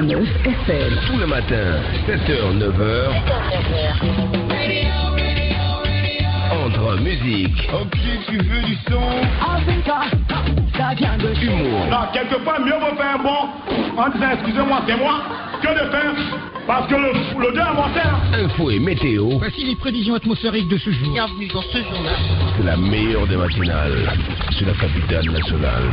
101.9 FM. Tout le matin, 7h, 9h. Entre musique. Ok, tu veux du son. Humour. Non, quelquefois, mieux vaut faire bon en disant excusez-moi, c'est moi, que de faire. Parce que le Dieu a monté. Info et météo. Voici les prévisions atmosphériques de ce jour. Bienvenue dans ce journal. C'est la meilleure des matinales. C'est la capitale nationale.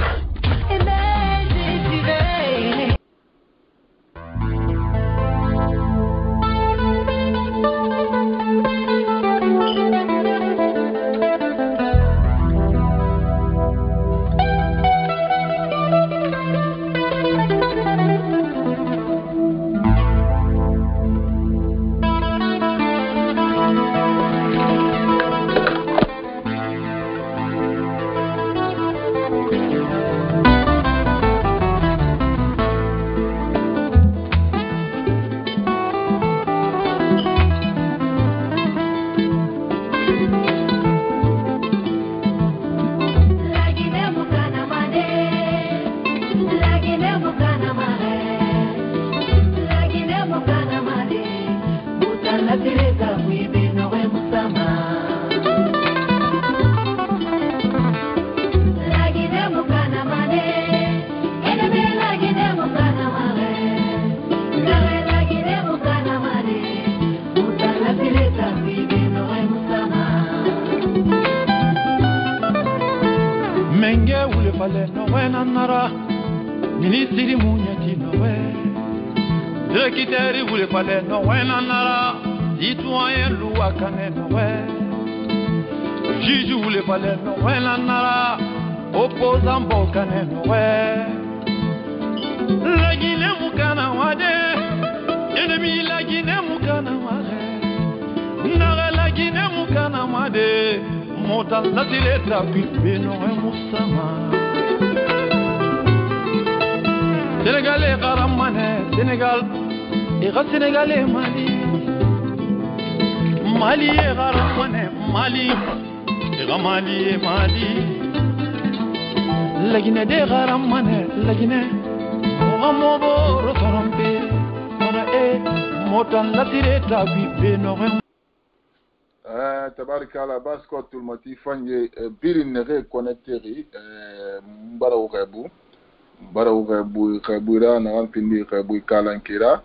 Ministiri munyati nowe, secrétaire voulait parler nowe nanara, citoyen louakane nowe, juge voulait parler nowe nanara, opposant bokane nowe. La Guinée mukana wade, ennemi la Guinée mukana wade, nara la Guinée mukana wade, montant la télé trafic benowe moussama. Sénégalais Garamane, Sénégal, et Sénégalais Mali. Mali et Garamane, Mali, et Mali et Mali. La Guinée de Garamane, la Guinée, Mohamobo, Rotorompe, Mona Motan, la Tireta, Bibe, Norem. Tabarikala, Basko, Tulmati, Fanye, Birin, Connecteri, Mbara Rebu. Barau Kabura na pindi Kabu Kalankira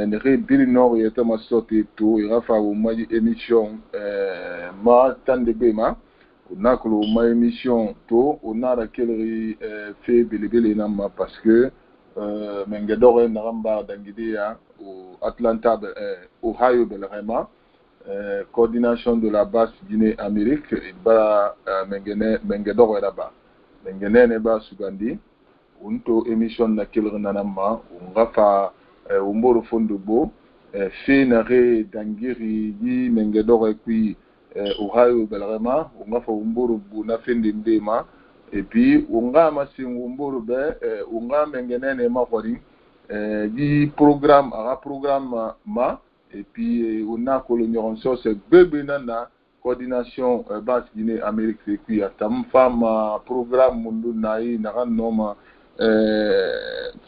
ne bili nord yeta masoti tu irafa uma émission ma tande bema unakulu ma émission to unara kelri fait bilibili nama parce que mengedore naramba dangidia au Atlanta Ohio Belrema coordination de la basse Guinée Amérique ba mengedore là-bas mengene ba Sugandi unto émission na kelre nanama ungafa umboro fondo bo fe na re dangiri di mengedore kui Ohio Belrema ungafa umboro bu na fende ndema et puis unga masingu umboro be unga mengenene ma khori di programme ma et puis una colonion source bebe nana coordination basse Guinée Amérique c'est kui atam femme programme mundu nai na noma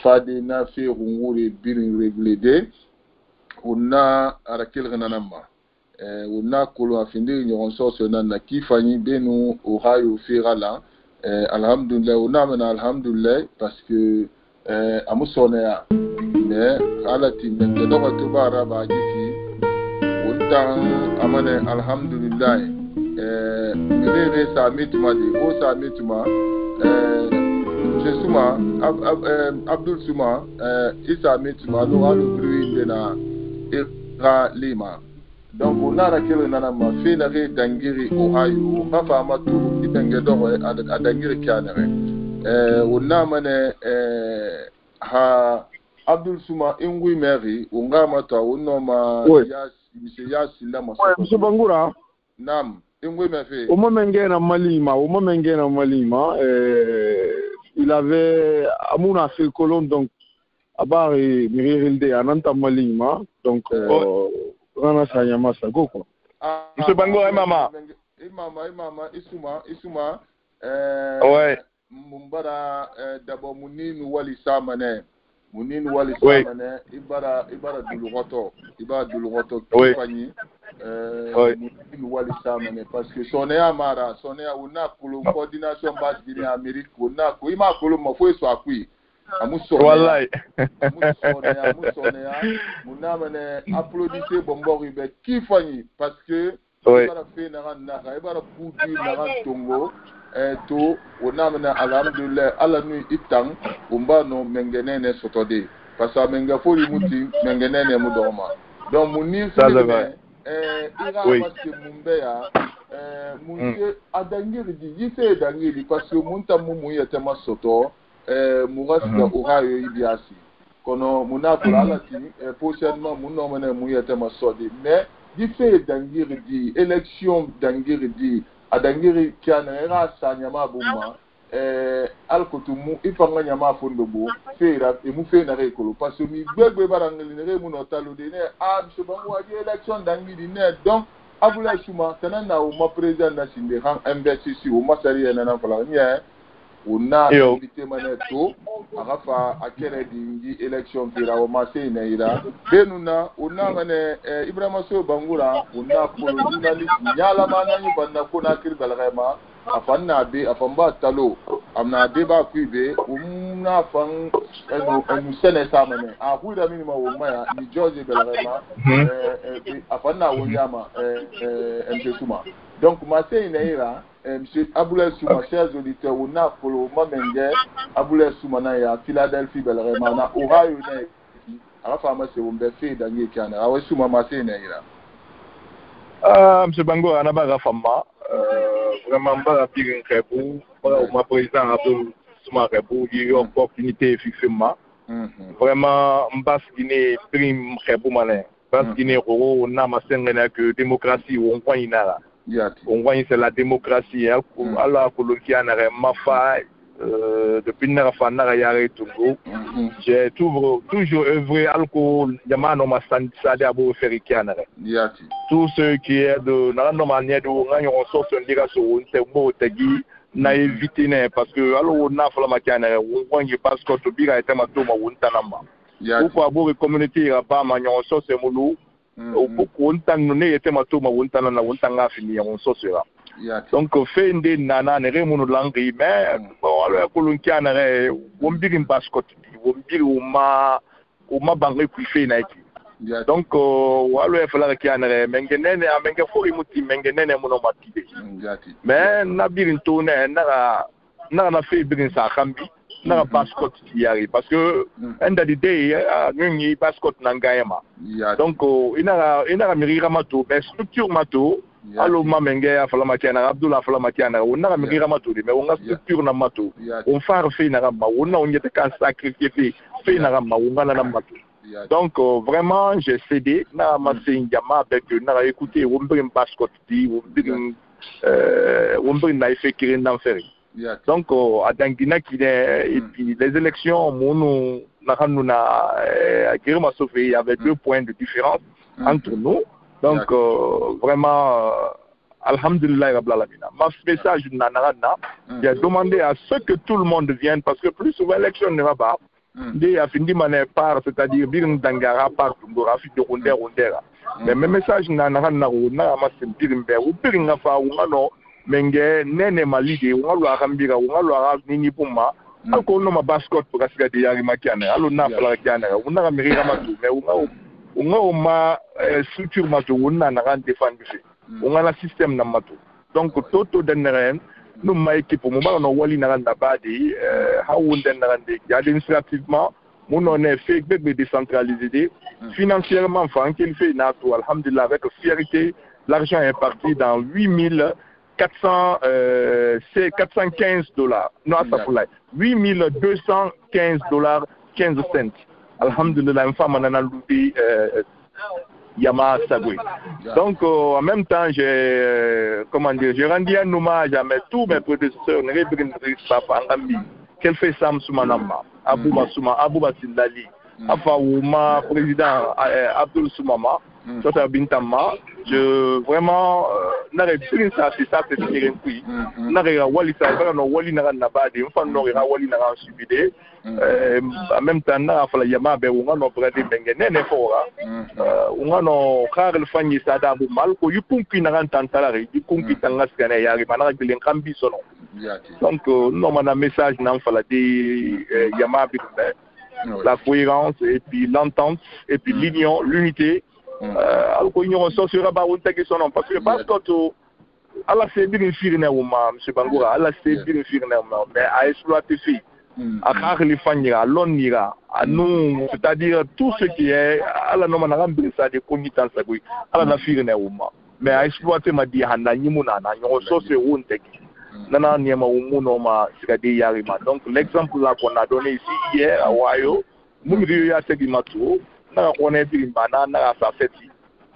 fade na fe rungure birin reglede una arakel renanama una kolo afinde nyon soso na kifani benu Ohio ferala alhamdulillah una mena alhamdulillah parce que amusonea mais alati men de doba to bara ba jiki unta amane alhamdulillah mire sa mituma de o sa mituma Souma, Abdul Souma, Issa Mituma, Laura le bruit de la Ira Lima. Donc, on a laquelle on a fait la Dangiri Ohio, Rafa Matou, Itangedor à Dangiri Canere. On a mené Abdul Souma, Ingui Mary, Ungamata, Unoma, Monsieur Yassila, Monsieur Bangura. Nam, Ingui Mary. Au moment Malima, il avait à mon affaire colon donc à part Mirilde à Nanta Malima donc Rana Sayama Sago quoi. Monsieur Bango et maman. Isuma. Ouais. Mumbara d'abord Mouni nous Wali Samane. munin wali samane ibara dulugoto kifani munin wali samane parce que sonea una kulu coordination base Guinée Amérique una ko ima kulu mo fo so akui amusonea wallahi amusonea munamane applaudissez bombori be kifani parce que ibara fe na ibara kudi na tongo to onamana alhamdulillah ala nu itang umbano mengenene sotode pasa menga fori muti mengenene mudoma donc munir ira parce mumbeya munye adangiri di yise dangiri parce que munta mumu yetema soto murasda orayo ibiasi kono munakula alati prochainement munomene mu yetema sodi mais yise dangiri di élection dangiri di adangiri kiana era sa nyama buma alkotumu ifanga nyama fondo bo feira emu fe na rekolo parce que mi gbegbe barangeli ne mu no talo de ne so bangu wa election dangiri ne donc abula shuma tanana o ma president na sinde han MBCC o masari na fala nya una invité maneto agafa akere di election fira o masai na ira benuna una mane Ibrahima so bangura una polo journalist nyala mana ni banda ko na kir balgama afanna be afamba talo amna deba kuibe umna fan enu sene samane a huida minima o maya ni George balgama afanna o yama Suma donc masai na ira monsieur Aboulaye Souma, chers auditeurs, on a pour le moment Aboulaye Souma na Philadelphie belrema na Ohio na ala fama se wumbe fe dangi kana awe Souma masé na ira monsieur Bango anaba fama vraiment ba pirin kebu ma président Abdul Souma kebu il y a opportunité fixement vraiment mbas Guinée prime kebu mané parce Guinée ro na masengena que démocratie on croit inala. On voit c'est la démocratie. Alors, depuis Togo, j'ai toujours œuvré alcool, tout ce qui est de la manière de on sort sur na éviter parce que alors on a fait la matière on voit que parce que bira était ma toma on tanamba pourquoi beaucoup communauté là-bas on sort c'est molo beaucoup on tanne était ma toma on tanana on tanga fini on sort cela donc fait des nana ne remono langue mais bon alors kolonkia na on biri bascot on biri o ma bangue ku fait na iki donc walo e fala ki anere mengenene amenge fori muti mengenene muno matide mais na birin to na fe birin sa kambi na bascot yari parce que end of the day ngi bascot na ngayama donc ina mirira mato mais structure mato allo mamenge afala makiana Abdullah afala makiana on mirira mato mais on structure na mato on faire fe na ma on nyete kan sacrifier fe na ma on na mato. Donc vraiment j'ai cédé na amassé njama avec na écouter wombrim bascot di wombrim na fait kirin d'enfer. Donc à Dangina qui et puis les élections mono na kanuna Kirima Sofé il y avait 2 points de différence entre nous. Donc vraiment alhamdulillah rabbil alamin. Ma message na j'ai demandé à ce que tout le monde vienne parce que plus souvent l'élection ne va pas. Des affini mané par c'est-à-dire birin dangara par tungora fi de rondera mais mes messages na amasim birimbe ou biringa fa ngano menge nene malide ngalo akambira ngalo nini puma alko no mabascot pour kasika de yari makiana alo na fala kiana una mirira matu mais unga ma structure matu una na ran défendre unga la système na matu donc toto deneren nous ma équipe mo ba no wali na randa badi hawunden na rande administrativement mon on est fait décentralisé financièrement enfin qu'il fait nato alhamdulillah avec fierté l'argent est parti dans 415 dollars non ça pour là $8,215 15 cents alhamdulillah une femme en a louté Yama Sagui. Donc en même temps j'ai rendu un hommage à tous mes prédécesseurs Papa Ngambi qu'elle fait Sam Soumanamba Abouba Souma Abouba Sindali Afa Ouma président Abdul Soumama ça c'est Bintama. Je vraiment n'arrive plus ça c'est ça c'est tiré puis n'arrive wali ça pas non wali n'a pas de enfin non wali n'a pas subidé en même temps n'a pas la yama be on a près de bengene ne fora on a car le fanyi ça da bu mal ko yupumpi n'a pas tantalari yupumpi tanga skane yari mana bilen kambi sono donc non mana message n'a pas la di yama bi la cohérence et puis l'entente et puis l'union l'unité alors qu'on ressortira par un texte son nom parce que parce que à la c'est bien firne ou monsieur Bangoura à la c'est bien firne mais à exploiter fi à car les fanyira l'onira à nous c'est-à-dire tout ce qui est à la norme na ça des connaissances agui à la firne ou mais à exploiter ma di handa nyimuna na ressource un texte nana niema umuno ma sikadi yarima donc l'exemple là qu'on a donné ici hier à Wayo mumiri ya segimatu na kone bimbana na sa feti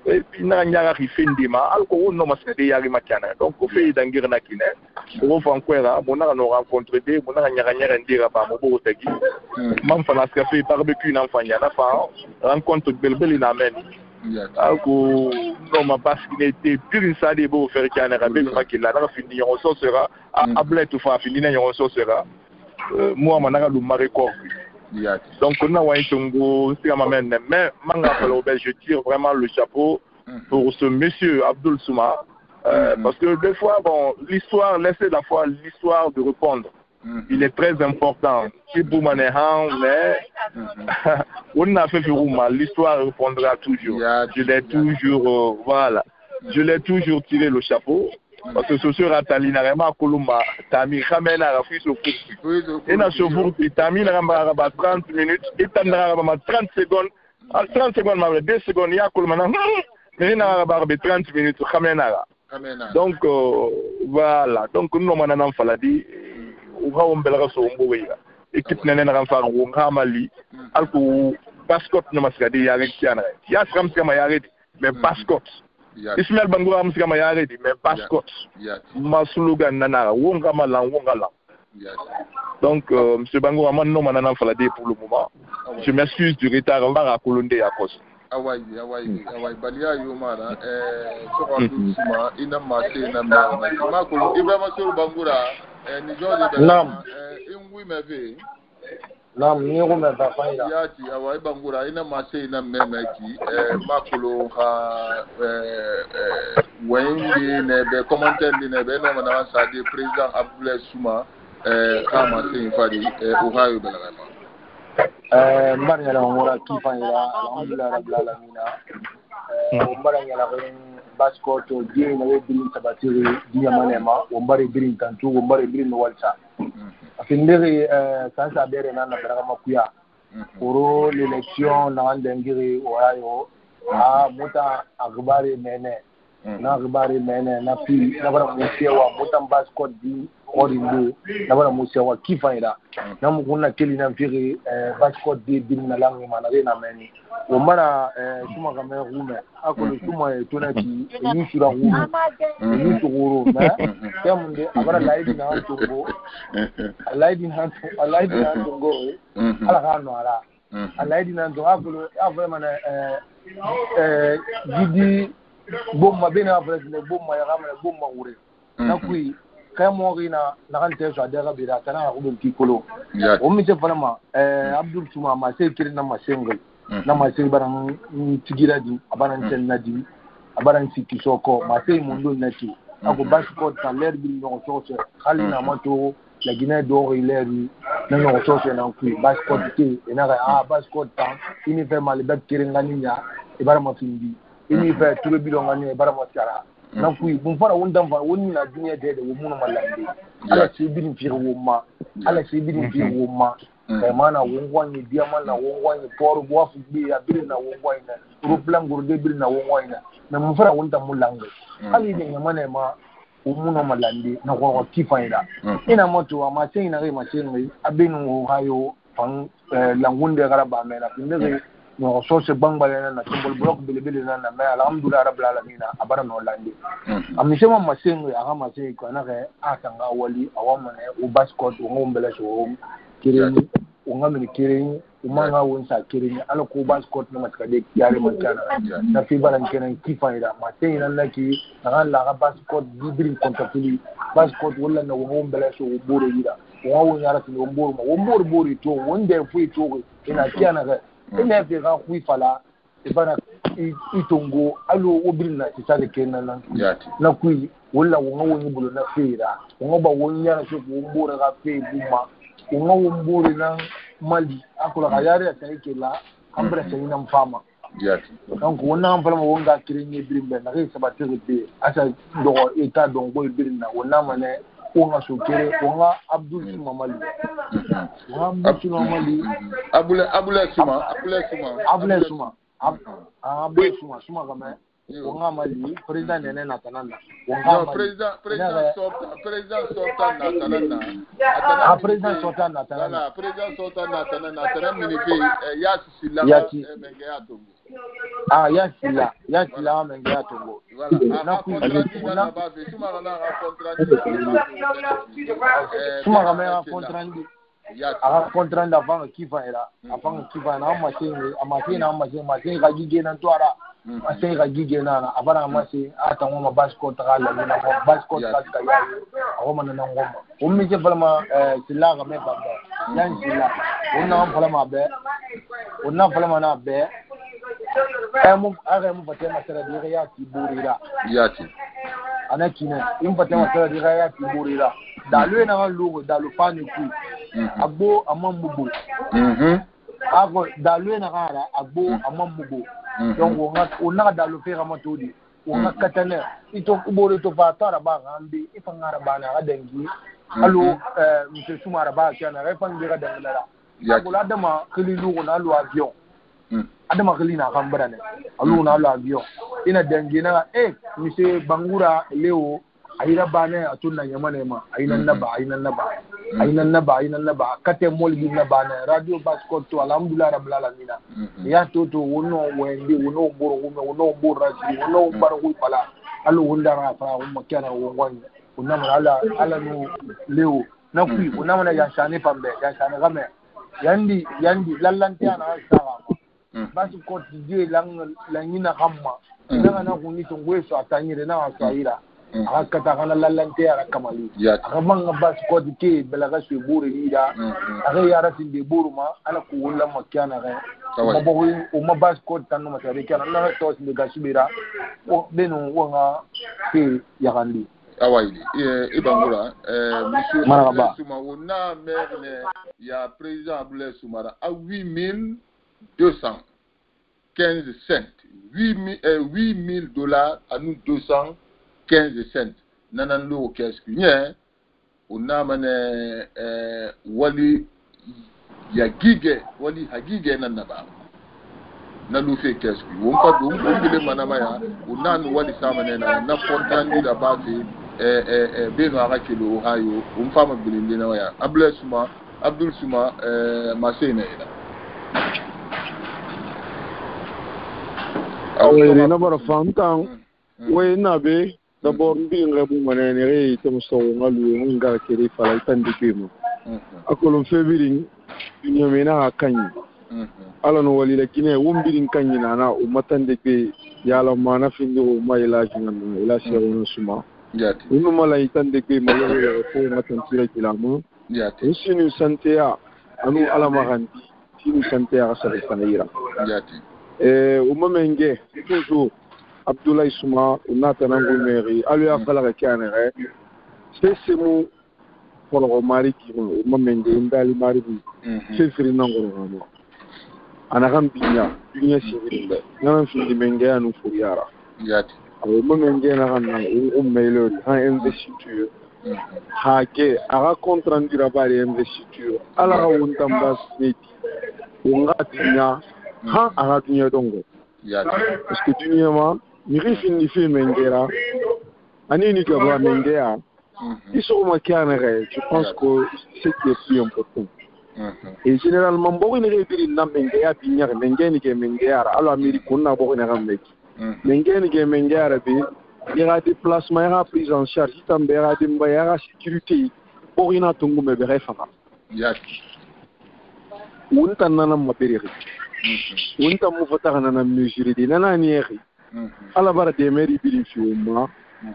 et puis na nyara rifindima alko no maskadi yarima kana donc au fait d'angir na kine au fankwera mona no rencontrer des mona nyara nyara ndira ba mo bo tegi mam fa na café barbecue na fanya na fa rencontre belbeli na men alko no ma parce qu'il était plus ça des beau faire qu'il y a un rabel qui là fini on sera à blé tout fa fini on sera moi manaka lu mareko donc on a un tongo c'est ma mère mais manga je tire vraiment le chapeau pour ce monsieur Abdoul Souma parce que des fois bon l'histoire laissez la fois l'histoire de répondre il est très important si vous manéhan mais on a fait l'histoire répondra toujours je l'ai toujours voilà je l'ai toujours tiré le chapeau parce que ce sera Talinarema Kolumba Tami Khamena Rafis au coup et na chauffeur Tami Naramba 30 minutes et Tanaraba 30 secondes en 30 secondes ma 2 secondes ya Kolumana mais Naraba 30 minutes Khamena donc voilà donc nous manana faladi on belga so mboweya équipe nene ramfa ngo Mali alko basket no maskadi ya rek tiana ya skam skama ya redi mais basket Ismaël Bangoura muskama ya redi mais basket masuluga nana wonga mala donc monsieur Bangoura man no manana faladi pour le moment je m'excuse du retard on va à Kolonde à cause awai balia yomara suma ina mate na ma ko Ibrahima Soro Bangoura ni jodi nam ingui meve nam ni ko me ba fa ya yati awai Bangoura ina mate na memeki makolo ha wenge ne be commentaire ne be no na sa de président Abdoulaye Souma kama se fadi Ohio belama mbara la ngora kifanya alhamdulillah rabbil alamin mbara la basko to die na we bilin sabatiri dia manema mbara bilin tantu mbara bilin walsa afindiri kansa bere na baraka makuya oro l'élection na ndengiri Ohio muta agbari mene na agbari mene na pi na bara musiwa muta basko di orindo na bara musiwa kifanya na mukuna kili na mfiri basko di bin na langi manare na meni omara suma kama rume akolo suma tonaki ni sura rume ni sura na kemunde abara laidi na tongo laidi na tongo ala kanu ala laidi na tongo akolo avema na gidi bomba bena president bomba ya kama bomba ure na kui kayamori na nakante so adega bira kana ko ti kolo o mi te vraiment Abdoul Souma ma se kiri na masengal na masengal baran tigira di abaran ten na di abaran siki soko ma se mundo na ti ako basco ta l'air bi no so khali na mato la Guinée d'or l'air bi na no so na ku basco ti ina ga basco ta ini fe mal bet kiri ngani nya e bara ma findi ini fe tulu bi lo ngani e bara ma tiara na kui bun fara wundan fa wonni na duniya da mun malande ala sai bidin fi wumma ala sai bidin fi wumma kai mana wongwani dia mana wongwani por bo fu bi ya bidin na wongwani na ruplan gurde bidin na wongwani na mun fara wundan mulange ali ne mana ma mun malande na ko kifaida ina moto ama sai na gai ma sai ngai abinu hayo fan langunde garaba mena pinde no so se bangbale na symbol block bilibili na na alhamdulillah rabbil alamin abara no lande amisema masengo ya kama sei kana ke akanga wali awamane u bascot ngombele so kireni ungamini kireni umanga wonsa kirini ala ko bas court na matkade yare mankana na fi balan kenan kifaida ma sai nan naki nan la bas court bibrin kontafili bas court wala na won bela so bore yida won yara tin won bore to wanda fu to ina kiyana ga ina fi ga ku fala ibana itongo alo obrin na tisale kenan nan na ku wala won bulo na fira won ba won yara so won bore ga fe buma won bore nan mali akula kayari ya taike la ambra sai nan fama donc wannan fama wonga kirinye birimbe na kai sabate be asa do eta don boy birin na wannan mane wonga sokere wonga Abdul Suma Mali Abdul Suma kama wonga Mali president nene na tanana wonga president sortant na tanana president sortant na tanana minifi yasila mengea tongo yasila mengea tongo na ku na ba fe suma kana contrat aga contrat avant kifa na machine ga gige nan to ara machine ga gige na abana machine ata ngoma basco tagala na basco ka ya ngoma na ngoma ummi je falma sila ga me ba yan sila onna falma na be mu batema sera dire ya ti burira yati anakine batema sera dire ya ti burira dalu na lugo dalu pani ku agbo amambugo ago dalu na gara agbo amambugo donc on dalu fera matodi on katana ito kubore to fatara ba gambi ifangara bana gadangi allo monsieur Soumara ba kana refan dira dangala ago ladama khililu na lu avion adama khilina kambara ne allo na lu avion ina dangi na monsieur Bangura leo ayira bane atunna yamane ma ayinan naba kate molgi na bane radio basco to alhamdulillah rabbil alamin ya to wono wende wono boro rasi wono baro pala allo wonda rafa umma kana wonwan unama ala no leo na kui unama ya shane pambe ya shane game yandi lallante ana sawa basco je langina kamma na kuni to ngweso atanyire na wasaira akata kana lallante ara kamali akamanga bas ko dike belaga su buri lida aga yara tin de buruma ala ko wala makyana ga mabo o mabas ko tanu matare kana na to sin ga subira o benu wonga ke yakandi awaili ibangura monsieur Souma wona merne ya président Abdoulaye Soumara à 8215 cents $8,000 à nous 215 cents nanan lo qu'est-ce que nye on a mané wali ya gige wali hagige nanaba na lu fait qu'est-ce que on pas donc on bile manama ya on a no wali sama na fontaine da base beno arakelo Ohio on fama bilinde na ya Abdul Souma masena ina awere na bara famtan we na be d'abord bi ngabu manene re temso ngalu ngar kiri fala tandi kimo akolon febirin nyamena akanyi alano wali la kine wumbirin kanyi na o matande ke yala mana findo o mayla jingan ila shewu Souma yati unu mala itande ke malo ko matantira kilamo yati sinu santea anu alama gandi sinu santea sa sanira yati umamenge toujours Abdoulaye Souma unata nangu meri alu afala kanere c'est mo pour mari ki umamenge ndali mari bi c'est firi nangu ngamo anagam binya sivile nan fi menge anu furiara yati umamenge na kan ummelo ha investiture hake aga contrandira bari investiture ala wonta mbas neti ungatinya ha aga dunya dongo parce que dunya ma ni rifini fi mengera anini ka ba mengera iso ma kanere je pense que c'est qui est plus important et généralement beaucoup ne rebiri na mengera binya mengeni ke mengera alo amerique na beaucoup na rameki mengeni ke mengera bi il y a des déplacements, il y a prise en charge, il y a des sécurité, pour y a tout le monde. unta nana mabiri unta mu fata nana mesure di nana nieri ala bara de meri bilin fiuma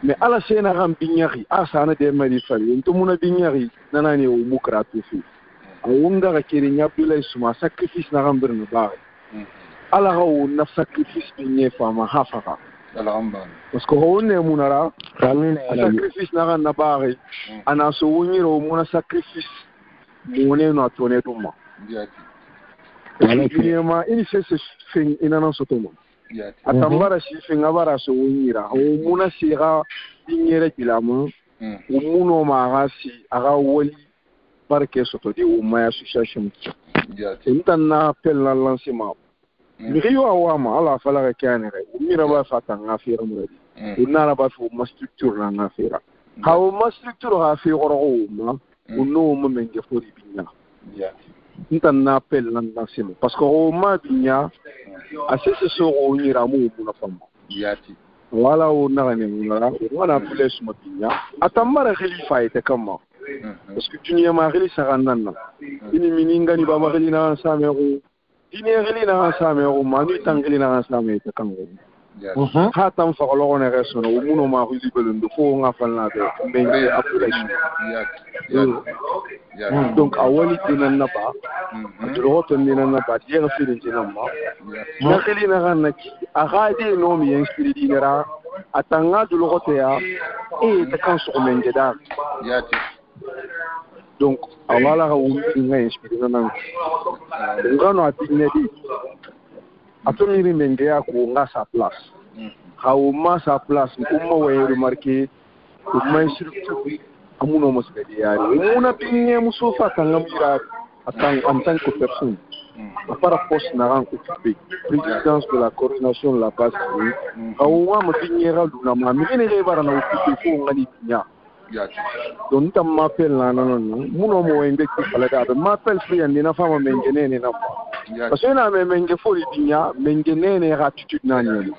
mais ala sena ram binyari asana de meri fali to muna binyari nana ni o mukratu fi awunga ga kiri nyabula suma sacrifice na gambir no ba ala ho na sacrifice binye fama hafaka parce que on est munara sacrifice na ba ana so wonyiro muna sacrifice mone no atone duma ma ini se fin inana sotoma atambara si fin abara so wonyira o muna sira binyere bilamo o muno ma rasi aga woli parke soto di o maya association na pella lancement Rio awama ala fala kanere mira ba fata ngafira muradi unara ba fu ma structure na ngafira hawo ma structure ha fi goro ma uno mo menge fori binya na pella lancement parce que o ma binya asese so o nyira mu na fam wala o na ne ngara wala plus ma binya atamara khalifa ite kama parce que tu n'y as marre ça ranana ini mininga ni ba marre na samero ini ngeli na samero manu tangeli na samero kango ha tam fa lo ne resono o muno ma hu libelo ndo fo nga fal na be menge application donc awali dinan na ba dro to dinan na ba dia firin dinan ma na ngeli na ran na ki agade no mi inspiri dinera atanga du lo ya e ta kan so menge da donc awala ha wumbi nga inspiré nan ngano atinedi atomiri menge ya ko nga sa place ha uma sa place umma way remarquer umma structure amuno mosbedi yari muna pinye musofa tangamira atang en tant que personne à part poste na ran occupé présidence de la coordination de la base ha uma mo pinye na ma mi ne re na occupé fo ngani pinya don tam m'appelle non muno mo wembe ki fala da m'appelle free na fama mengenene na parce que na menge fori dinya mengenene attitude na ni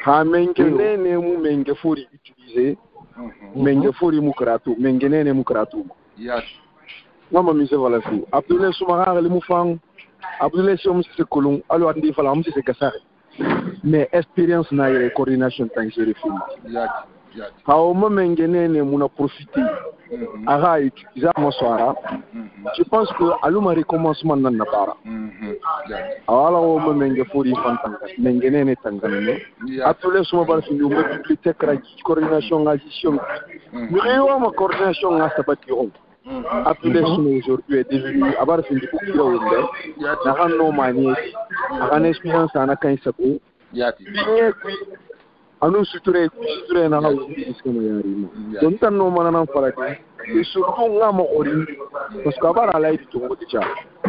ha mengenene mu menge fori utiliser menge fori mu karatu mengenene mu karatu mama mi se wala fi abdoulaye soumara le mu fang abdoulaye som se kolon alo andi fala am se kasare mais expérience na yere coordination tan jere film how mengenene muna profiter aga utiliser mo soara je pense que aluma recommencement nan na para awala o menge fori fantan mengenene tangane atule suma bar fi ndumbe bibliothèque coordination gestion mi rewa ma coordination nga sabatiro atule suma aujourd'hui est devenu abar fi ndiku kiro wende na kan no manie ana expérience ana kan sako yati anu suture na hawo iskama yari don tan no manana faraki surtout ngamo ori parce que abara lay di tongo ticha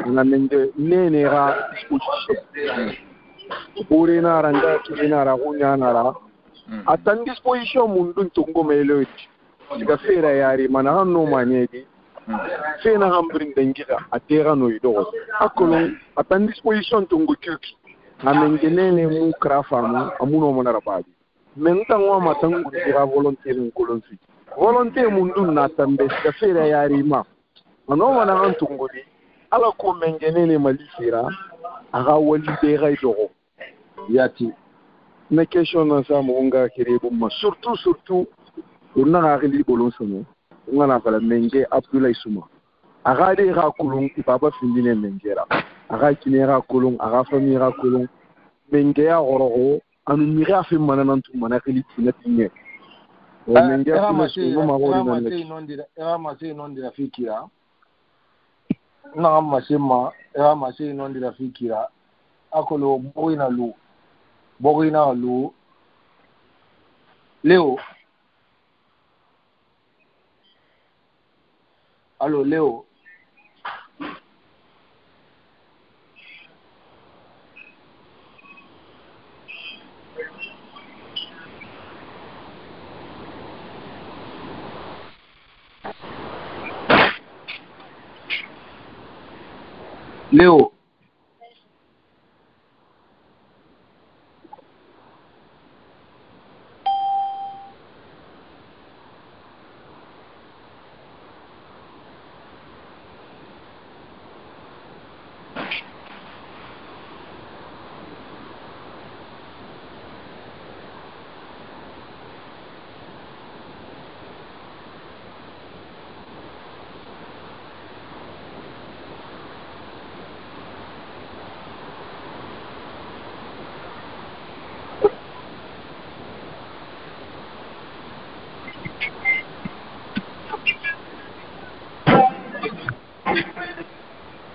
nganende nene ra disposition ore na ranga kina ra hunya na ra atan disposition mundun tongo melo diga fera yari mana no manyedi fena hambrin dengira atera no ido akolo atan disposition tongo kyuki amengenene mu krafa mu amuno monara badi mentango matangu dira volonté nkolonfi volonté mundu na tambe ka fera yari ma ano wana antungo di ala ko mengenene malifira aga wali de gaido yati na question na sa mo nga kirebo ma surtout unna ga li bolon sono ngana fala menge abdoulaye souma aga de ra kulung ibaba findine mengera aga kinera kulung aga famira kulung menge ya gorogo anu mira fi manana ntu manakili tinatinye o menge ya no magori na era mase non dira fikira na masema era mase non dira fikira akolo boina lu Leo allo Leo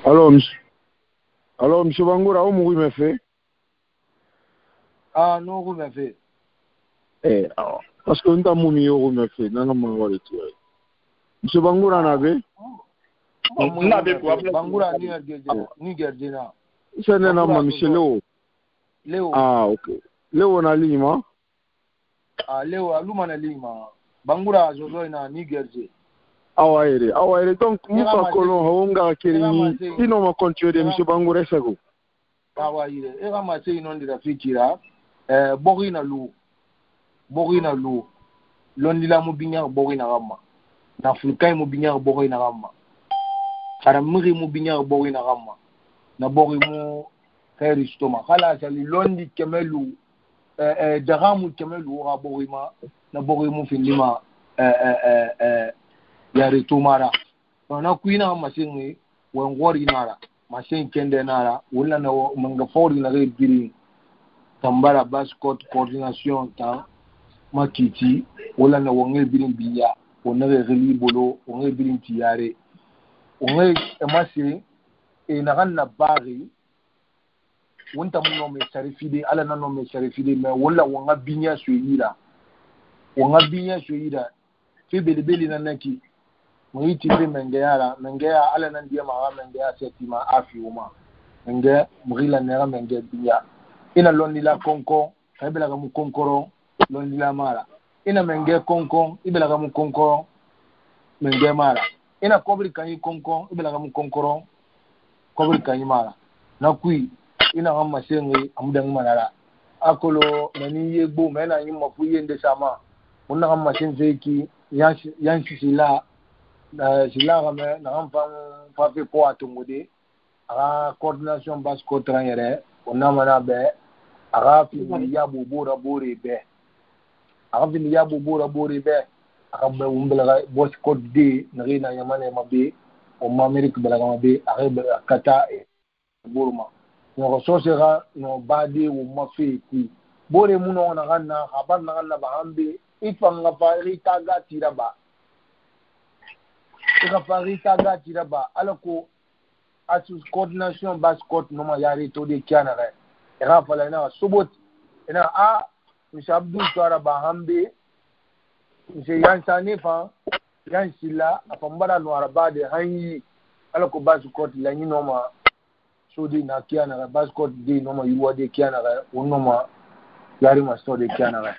Alors, monsieur Bangoura, où mourir me fait? Ah, non, vous me fait. Alors, parce que nous avons mis au me fait, non, non, monsieur Bangoura, n'avait? Bangoura, ni gardien. C'est un homme, monsieur Léo. Léo. Ah, ok. Léo na lima. Ah, Léo, aluma na lima. Bangoura, Jozo, ni gardien. Awaire, donc, Moussa Colon, Honga, Kérini, il n'a pas continué, monsieur Bangoura, c'est go. Awaire, et ramassé une onde de la fikira, Borina Lou, Londila Moubignard, Borina Rama, Nafulkai Moubignard, Borina Rama, Haramiri Moubignard, Borina Rama, Naborimu, Feristoma, Hala, Sali, Londi Kemelu, Daramu Kemelu, Raborima, Naborimu Findima, Yari Tumara. Na kuina masingi, wangwari nara, masin kende nara, wala na mangafori na rebiri, tambara bascot coordination ta, makiti, wala na wange birin biya, onere reli bolo, wange birin tiyare, wange emasi, naran na bari, wanta muno me sarifide, ala na no me sarifide, me wala wanga binya suira, fi belebeli na naki, mwiti be mengea ala nan dia ma mengea setima afiuma menge mrila nera menge binya ina loni la konko ibela ga mu konkoro loni la mara ina menge konko ibela ga mu konkoro menge mara ina kobri kan yi konko ibela ga mu konkoro kobri kan yi mara na kui ina ga masengi amudan manara akolo nani yegbo mena yi mafu yende sama unna ga masen zeki yanshi sila sila game na amfan fafi ko atungudi aga coordination bas ko tranyere onna mana be aga fi ya bubura bore be aga be umbela boss code d na rina yamane mabe o amerique bela mabe aga kata burma no so sera no badi o mafi ku bore muno na ganna habar na ganna ba ambe ifanga fa rita ga tiraba Farita Gatiraba, alors que à sous coordination basse côte non yari to de Canada. Et Rafa na Sobot. Et na M. Abdul Saraba Hambe, M. Yansane Fan, Yansila, à Pambara Noiraba de Hanyi, alors que basse côte la Noma, Sodi na Canada, basse côte de Noma Yua de Canada, ou Noma Yari Masto de Canada.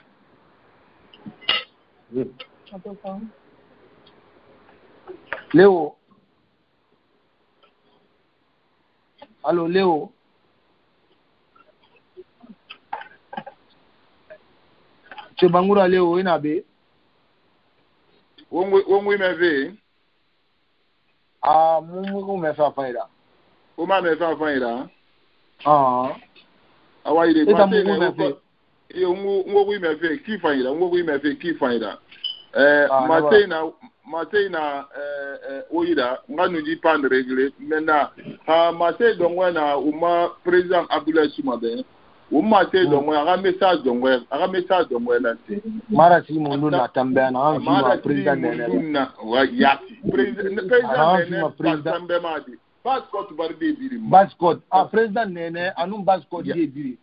Léo. Allô, Léo. Tu Bangoura Léo, inabe. Wongwe meve. Ah, mungu mefa faida. Uma mefa faida. Ah. Awaide kwa mungu mefe. Wongwe meve ki faida. Matena oida nganu di pan règle maintenant Maté dongwe na uma président Abdoulaye Soumabe Maté dongwe aga message dongwe na te mara si mundu na tambia na anfi président na wa yati président tambe madi passport barde biri passport président nene anu passport de biri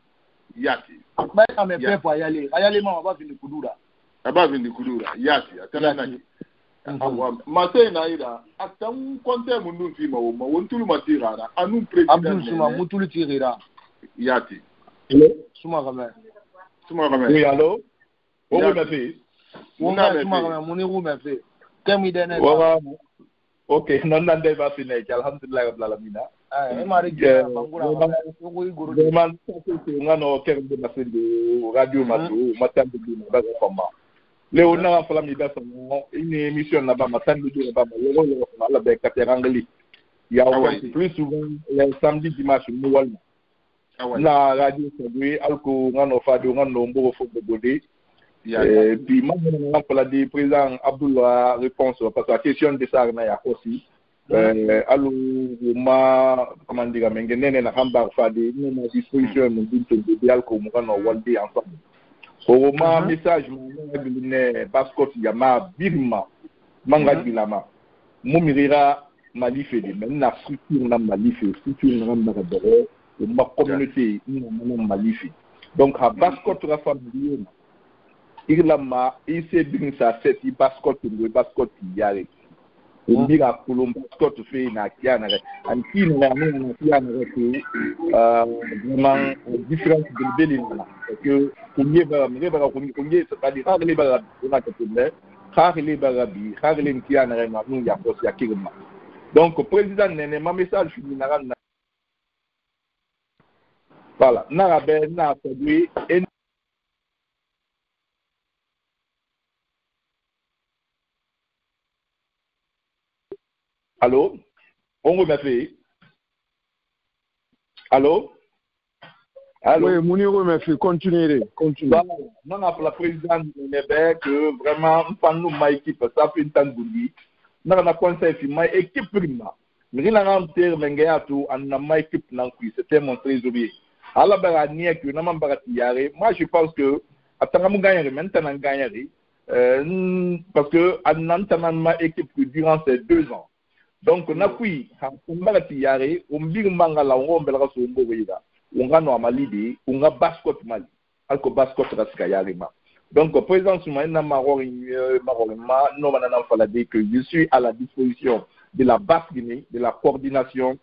yati ba ame pepo ayale mama ba vini kudura yati atana na Maté na ira atam konte mundu fima wo wontulu matira anu président Abdul Souma mutulu tirira yati Souma game oui allô wo me fait Souma game muniru me fait kemi dene ok non nande ba fine alhamdulillah rabbil alamin mari Bangoura wo igoro de man ngano kerde na sende radio matu matambe ba koma Léo na fala mi da une émission là-bas matambe de là-bas le la be katerangli il y a plus souvent le samedi dimanche nous wal la radio c'est alko ngano fado ngano mbo fo bodé et puis moi on parle du président Abdullah réponse parce que la question de ça na ya aussi allo ma comment dire mengenene na hamba fadi ni na disposition mun dinto de alko ngano waldi ensemble au ma message ne passport ya ma birma manga dilama mumirira Mali fait maintenant structure na Mali fait structure na Mali et ma communauté na Mali fait donc à bascot la famille il a ma il s'est bien ça c'est il bascot yare il mira pour bascot fait na kiana en qui na kiana vraiment différence de belina que combien c'est-à-dire les barabi on a que les barabi les kiana na nous ya boss ya kirma donc président nene ma message général voilà narabe na produit et allô on remet allô oui mon remet continuez non la présidente Nebe que vraiment nous ma équipe ça fait une tangouli na conseil fi ma équipe prima mais na ramter mengaya tout en ma équipe nan kui c'était mon trésorier ala bara ni que na mambara tiare moi je pense que atanga mu gagner maintenant gagner parce que en ma équipe durant ces 2 ans donc na kui ha mambara tiare o mbir mangala ngo mbela so mbo wida unga no amalidi unga basket mali alko basket raska yarima donc président Souma na marori ma no manana falade que je suis à la disposition de la Basse-Guinée de la coordination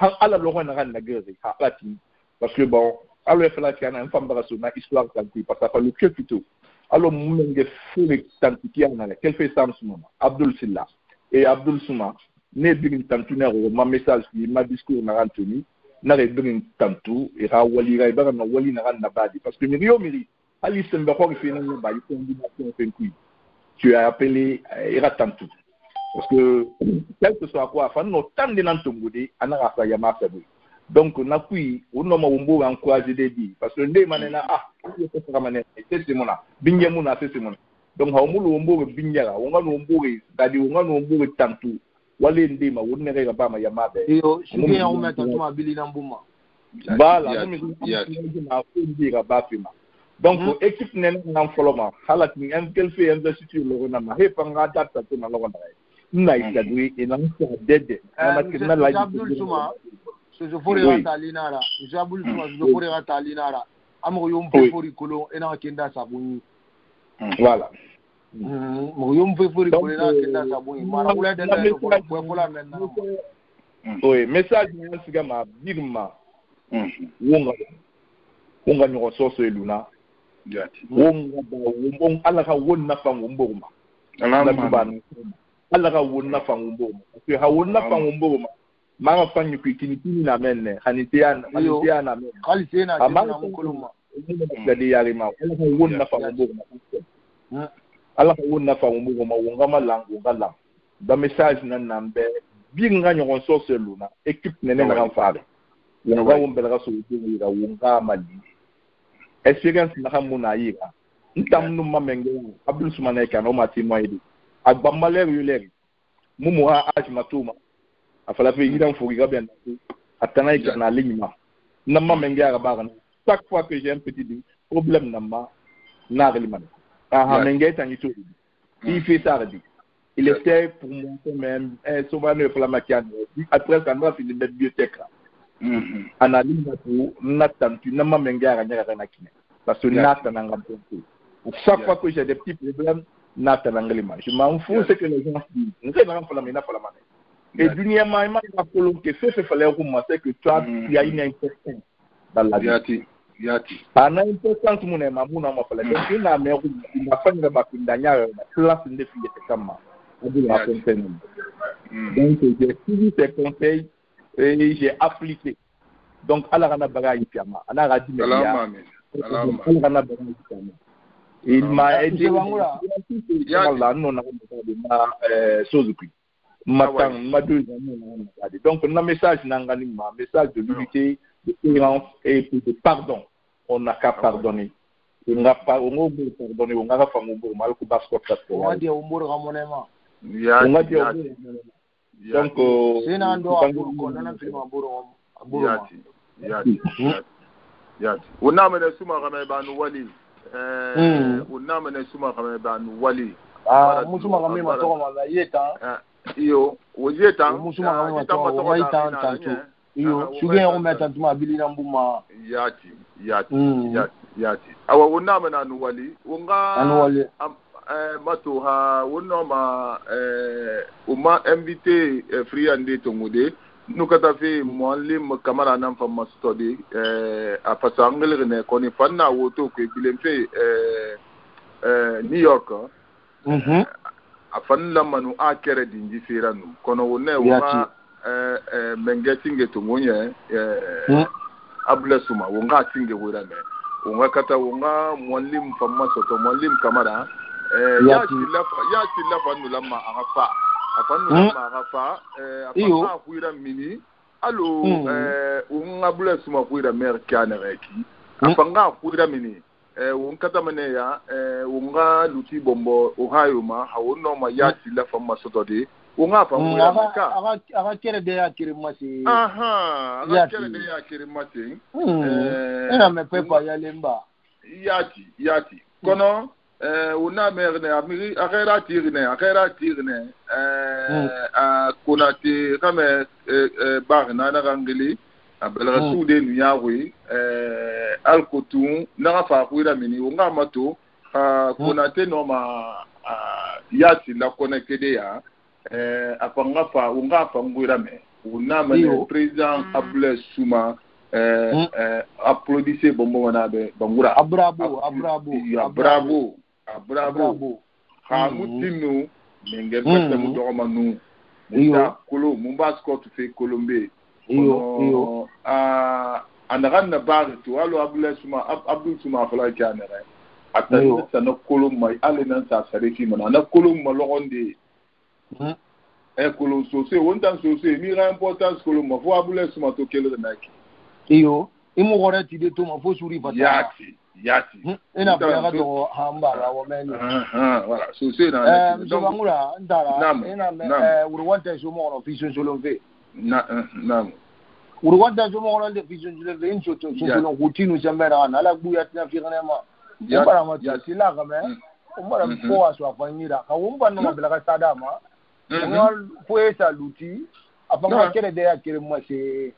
à la lorona na guerre ha lati parce que bon alors fala kana en famba na histoire tanti parce que le que plutôt alors menge fure tanti kiana quel fait ça Souma Abdul Silla et Abdul Souma ne bigin tantuner ma message ma discours na Anthony na bigin tantu et ra wali ra ba na wali na badi parce que miri ali sembe ko fi na ba yi combination fenkui tu as appelé ira tantu parce que quel que soit quoi fa no tande nan tumbude anara sa yama sabu donc na kui uno ma wumbo encourager des bi parce que ndé manena c'est ça manena c'est mona binye mona c'est mona donc ha umulu wumbo binyara wonga no wumbo dadi wonga no wumbo tantu wale ndé ma wonne ga ba ma yama be yo shige ya umeta tuma bili na mbuma voilà ma fundi ga ba fima donc équipe nene nan foloma halat ni en quel fait investiture le renama he panga data to na logo dai na isadui et nan so dede na kinna la Abdul Souma je fori ratalinara Abdul Souma je fori ratalinara amo yom fori kolo ena kenda sabuni voilà yom fori kolo ena kenda sabuni mara ula de ko fola maintenant oui message ni siga ma bigma wonga nyoko soso eluna wong ala ka wonna fangumbo ma ala ka wonna fangumbo parce que ha wonna fangumbo ma ma fanyu kini na menne hanitiana men khalisena na mukuluma ngadi yari ma ala ka wonna fangumbo ma ala ka wonna fangumbo ma wonga malango ngala ba message nan nambe binga nyoko soso eluna équipe nene na kamfare wonga wombela so dinga wonga mali experience na hamuna yira ntamnu mamenge Abdul Soumane kana o mati moyedi agbamale yuleri mumu ha ajmatuma afala fe yidan fo gaben atana ikana lignima na mamenge ara bagan chaque fois que j'ai un petit problème nama na reliman menge tangi to il fait ça dit il était pour moi même souvent le flamakian après ça va finir la bibliothèque analyse pour natantu na mamenge ara nyaka na kine parce que natananga bonté chaque fois que j'ai des petits problèmes natananga lima je m'en fous ce que les gens disent nous sommes pas la mena pour la main et dernièrement il m'a rappelé que ce fallait commencer que toi il y a une importance dans la vie yati ana importance mon ma muna ma fala donc il na me ma fanga ba kundanya classe de filles kama on la conseil donc j'ai suivi ces conseils et j'ai appliqué donc ala kana bagayi fiama ana radi me il m'a aidé là non na sozuki matin ma 2 ans donc le message nangani ma message de l'unité de tolérance et de pardon on n'a qu'à pardonner on n'a pas on peut pardonner on a fa mo mal ko basco on a dit au mur ramonema on a dit donc c'est nando ko nana filma buru yati unama ne suma kama banu wali unama ne suma kama banu wali mutuma kama matoko maza yeta iyo oje tan musuma ngwa to ngai tan iyo suge o meta tuma bilina mbuma yati awa wonna mana nu wali wonga mato ha wonna ma uma invité free ande tongude nu kata fe muallim kamara nan fa mastodi a fasangel ne koni fanna woto ko bilen fe New York a fanna manu a kere dinji feranu kono wonne wonga mengetinge tungonye abla suma wonga tinge wurame wonga kata wonga muallim fa masoto muallim kamara ya ti lafa nu lamma arafa afanu lamma arafa afana kuira mini alo wonga bula suma kuira mer kana reki afanga kuira mini wonkata mane ya wonga luti bombo ohio ma hawono ma ya ti lafa masoto de wonga fa kuira ka aga kere de ya kirimasi aga kere de ya kirimasi ena me pepa ya lemba yati kono una merne amiri akera tirne konate kame barna na rangeli abela sude nu yawe alkotu na fa kuira mini unga mato konate no ma yati la konekede ya apanga fa unga fa nguira me una mane president Abdel Souma applaudissez bombo manabe bangura bravo hamutinu menge bete mudoma nu muta kolo mumba scott fe colombe iyo andaganna bari to alo Abdel Souma fala kanere atani sana kolo mai alena sa sareki mana na kolo malogonde kolo sose wontan sose mi ra importance kolo ma fo Abdel Souma to kele naki iyo imu gore ti de to ma fo suri fata yati ina bya do hamba la wo meni voilà so c'est na mzabangula ndara ina urwanta jomo no vision jolonve nam urwanta jomo no de vision jolonve incho to no routine jambera na la buya tina firnema mbara ma sila kama mbara po aso afanyira ka wumba no mabela ka sadama ngol poeta luti afanga kere de ya kere mwase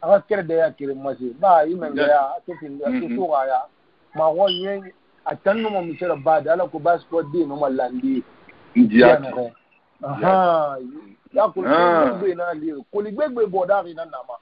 aga kere de ya kere mwase ba imenga ya tofin ya tuwa ya ma wonye atanno mo misera bada ala ko passport di no malandi ya ko be na li ko li gbegbe bodari na nama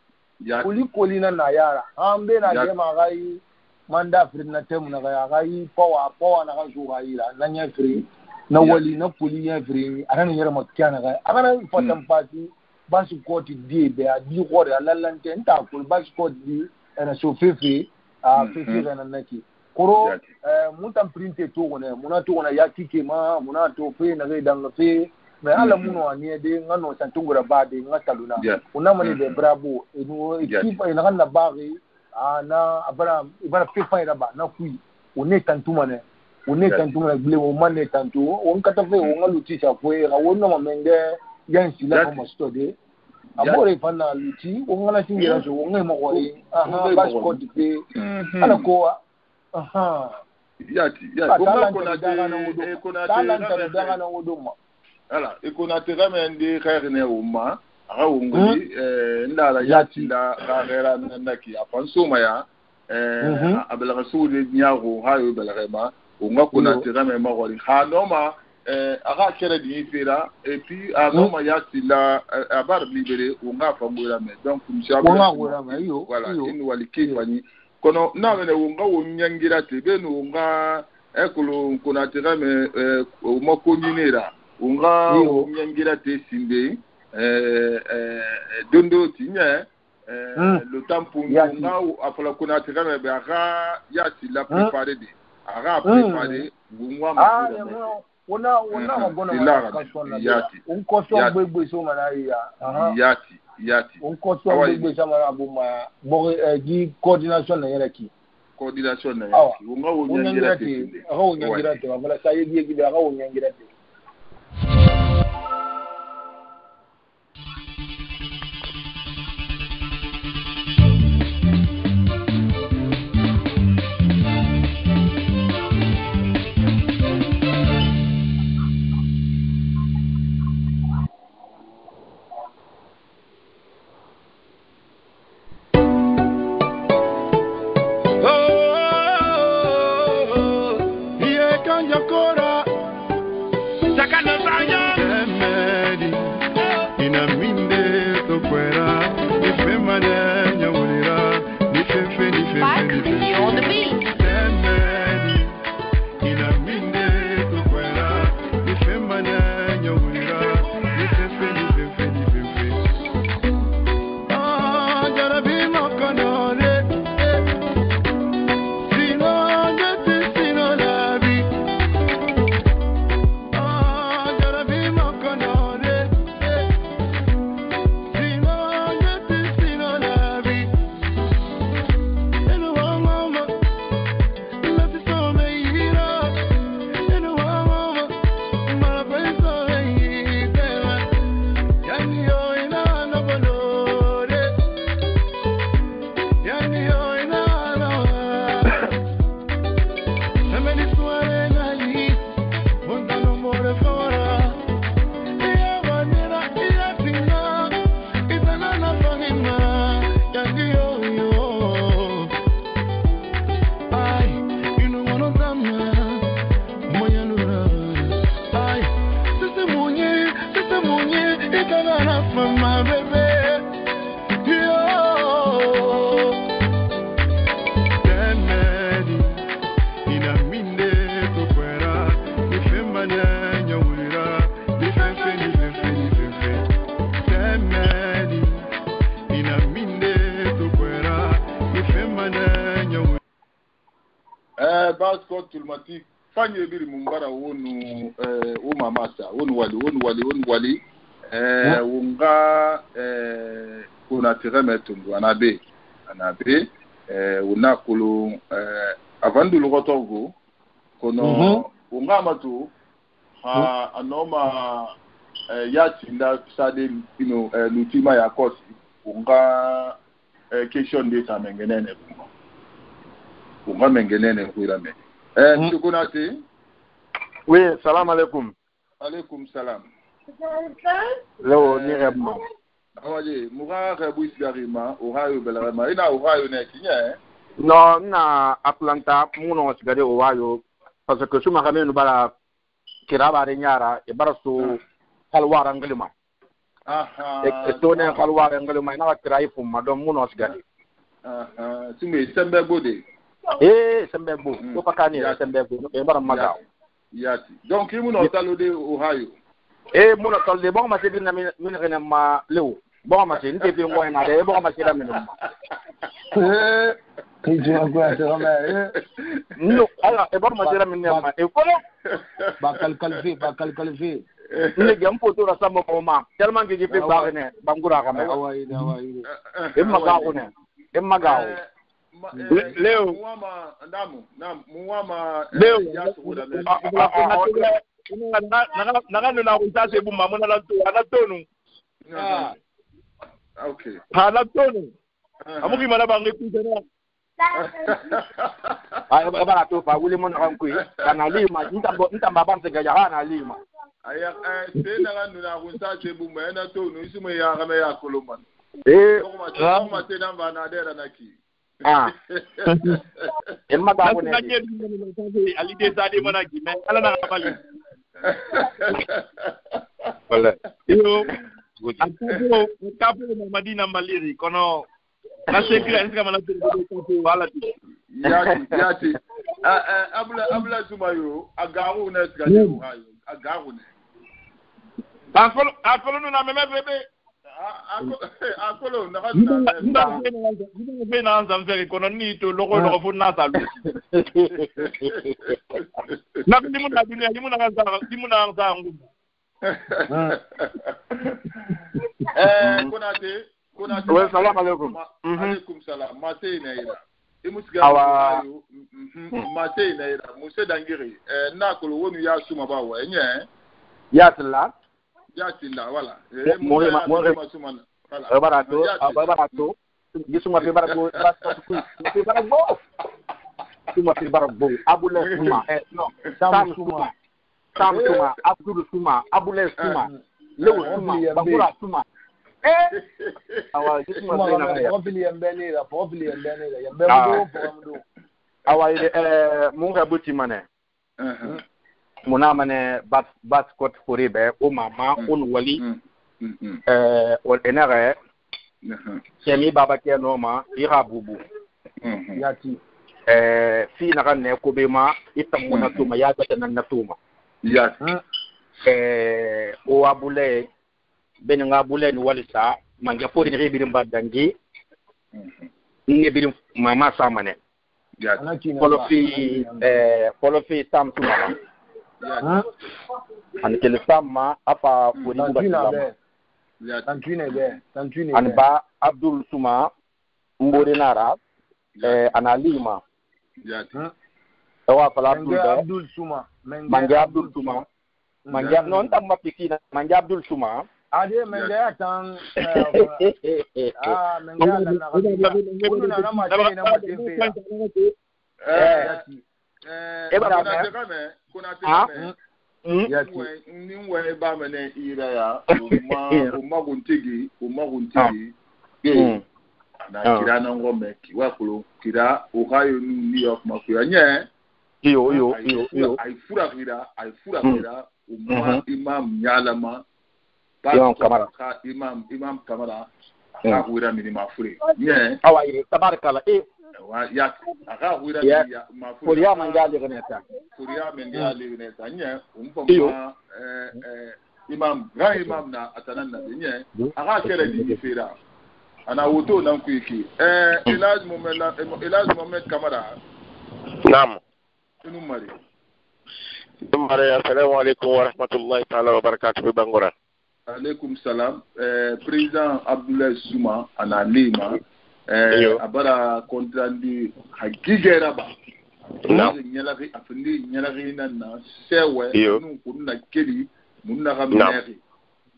ko li na yara ambe na je ma gai manda free na temu na gai power na ga zuwa ira na nya free na wali na kuli ya free ana ne yara makyana gai ana fatam party passport di be a di ko da lalante nta ko passport di ana so fefe fefe na naki koro mutan printe to wona muna to wona ya kike ma muna to fe na ga dan fe me ala muno ani de ngano santungura bade ngataluna una mani de bravo eno equipe ina na bari na abara ibara fifa ira ba na kui one tantuma ble o mane tantu on kata fe o ngaluti cha fe ga wona mamenge yansi la como stode amore fana luti o ngana tingira so o ngemo ko passport pe ala ko yati ala ikonate gamende khairne umma aga wongoli ndala yati la gagera naki afanso maya abela rasuli nyago hayo belarema unga konate gamema magori hanoma aga kere di fera et puis anoma yati la abar libéré unga fambola me donc mshabela voilà inu waliki bani kono na mene wonga wonyangira tebe no wonga ekolo konatera me moko nyinera wonga wonyangira te simbe dondo tinya le tempo wonga afala konatera me ba ya ti la préparer de ara préparer wonga wona magona yati unkoso gbegbe so mara ya yati unkoso gbegbe so mara buma bo di coordination na yeraki wonga wonyangira te wala saye di gi aga wonyangira te ina minde tukwera ifembanya nyawira ifemfe semeni ina minde tukwera ifembanya nyawira basko tulmati fanye biri mumbara wonu umamasa wonu wali wunga kuna tiremetungu anabe unakulu avandu lugotogo kono wunga matu anoma yati nda sade lutima ya kosi wunga question data mengenene wunga mengenene kuirame tukunati oui salam alaikum salam leo ni rebma awaje muga rebu isgarima ohayo belarama ina ohayo ne kinya no na atlanta muno sigade ohayo parce que suma kamenu bala kiraba re nyara e baraso halwara ngalima to ne halwara ngalima ina kirai fumma do muno sigade tume sembe bode sembe bo ko pakani sembe bo e bara maga yati donc imuno talode ohayo muna tolde bon ma tebina min rena ma lew bon ma tin tebi ngoy na de bon ma tira min ma Kijua kwa sema no ala e bon ma tira min ma e ko bakal kalfi ne gam poto ra sama ma tellement que jipe ba ne bangura ka me awai e maga one e maga leo muama muama leo nagano na usase buma mona la to ana tonu okay hala tonu amuki mala bangi kuzana ay baba to pa wuli mona kan kuyi kana lima ntamba bamse ga yana lima aya se nagano na usase buma ana tonu isimo ya kama ya koloman ma te namba na dera naki emma ba ko ne ali de zade mona ki men ala na bali wala yo kapo na Madina Maliri kono na sekre kama na ko wala yati abla zumayo agawu na skade hayo agawu ne akolo no na meme bebe akolo na na nzamferi kono ni to loko funa salu na dimuna dunia dimuna zangu kunate wa salam alaikum alaikum salam mate naira imusga ayo mate naira muse dangiri na kolo wonu ya suma ba wa enye yatla wala barato gisuma fi barato suma fi barato abule suma no Samsuma Abdul Suma abule suma lewu suma bagura suma awa gisuma na ya profili mbele yambendo awa munga buti mane muna mane bat kot foribe o mama on wali on enare kemi baba ke noma ira bubu yati fi na kan ne ko be ma itamuna tuma ya ta nan na tuma yati o abule ben nga abule ni walisa manga fori ni birim badangi ni birim mama samane yati polofi samsuma an kele sama apa fori tantine an ba Abdul Suma mbore nara analima wa fala Abdul Suma manga Abdul Suma manga non tamma pikina manga Abdul Suma ade manga tan manga na niwe ba mene ira ya umaguntigi na kira na ngome kiwa kulo kira uhayo New York makuya nye yo ai fura kira imam nyalama imam kamara imam kamara aka wira mini mafure nye awa ire tabarakala wa ya aka wira mini mafure Korea mangali ganeta Korea mangali ganeta nye umpa imam imam na atanan na nye aka kere di fira ana woto nan kuiki Elhadj Mohamed Kamara naam inu mari assalamu alaikum wa rahmatullahi ta'ala wa barakatuh bangora alaikum salam président Abdoulaye Souma ana lima abara kontrandi hagigera ba nyalaki afindi nyalaki na sewe nu kunna keli munna kameri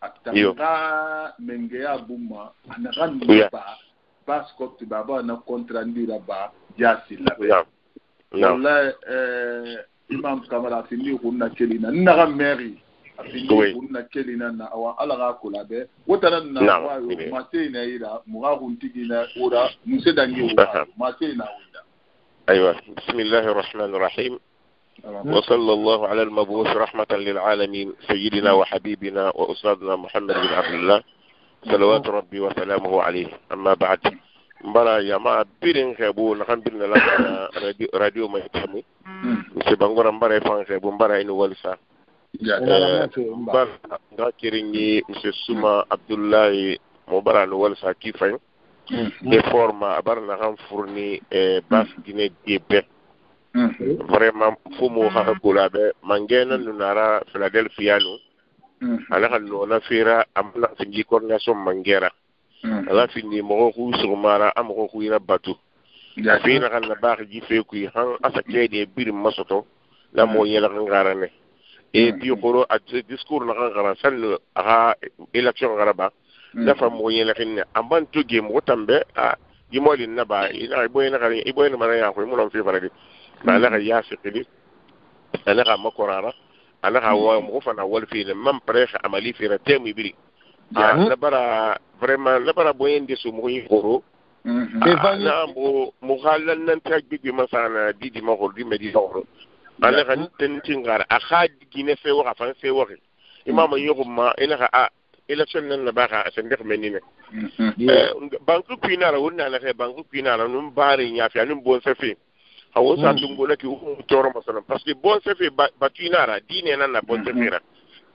ataka mengea buma anakan ba passport baba na kontrandi raba jasi la wallahi imam Kamara afindi kunna keli na naga meri afindi kunna keli na awa alaga kulabe wotana na wa mate na ira muga kuntigi na ora musedangi ora mate na wida ايوه بسم الله الرحمن الرحيم وصلى الله على المبعوث رحمة للعالمين سيدنا وحبيبنا وأستاذنا محمد بن عبد الله صلوات ربي وسلامه عليه أما بعد mbara yama birin kebo na kan birin la radio mai tamu se bangora mbara fan kebo mbara inu walsa bar ga kiringi mse Suma Abdullahi Mubara no walsa kifan de forma bar na kan fourni bas dine debe vraiment fumu ha kula be mangena nunara Philadelphia no ala kan no na fira amna fingi coordination mangera ala fini mo ko sumara am ko ina batu fina kan na baax ji fe ku han asa kede bir masoto la mo yela ngarane e bi xoro at discours na ngara sal aha election garaba da fa mo yela kinne amban to ge mo tambe a yimoli na ba ina boyna kare boyna mara ya ko mo non fi faradi ba la ya sikili ana ka makorara ana ka wa mo fa na wal fi man prexa amali fi ratemi biri labara vraiment labara boyen de su mo yoro na mo halan nan ta gidi masana didi ma ko di medi do ana kan tintingar a khad gine fe wa fan fe wa imam yuguma ina ka election nan na baka asan def menine banku pinara wonna na fe banku pinara num bari nya fi anum bon fe hawo sa dungo la ki toro masana parce que bon fe ba pinara dine nan na bon fe ra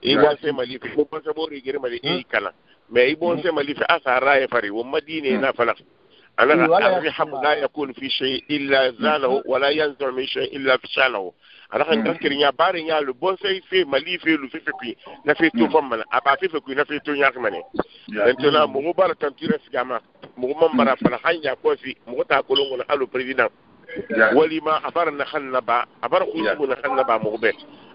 ibo se malifi ko bon se bori gere mali kala mais ibo se malifi asara ya fari wa madine na falak ana الرحم لا يكون في شيء إلا زانه ولا ينزع من شيء إلا فشانه ana kan dankir nya bari nya lu bon sai fe mali fe lu fe fi na fe to fam mana aba fe ku na fe to nya kamane maintenant mo bar tan tire sigama mo mambara fala hanya ko fi mo ta ko longo na alu president walima abar na khanaba abar ku na khanaba mo be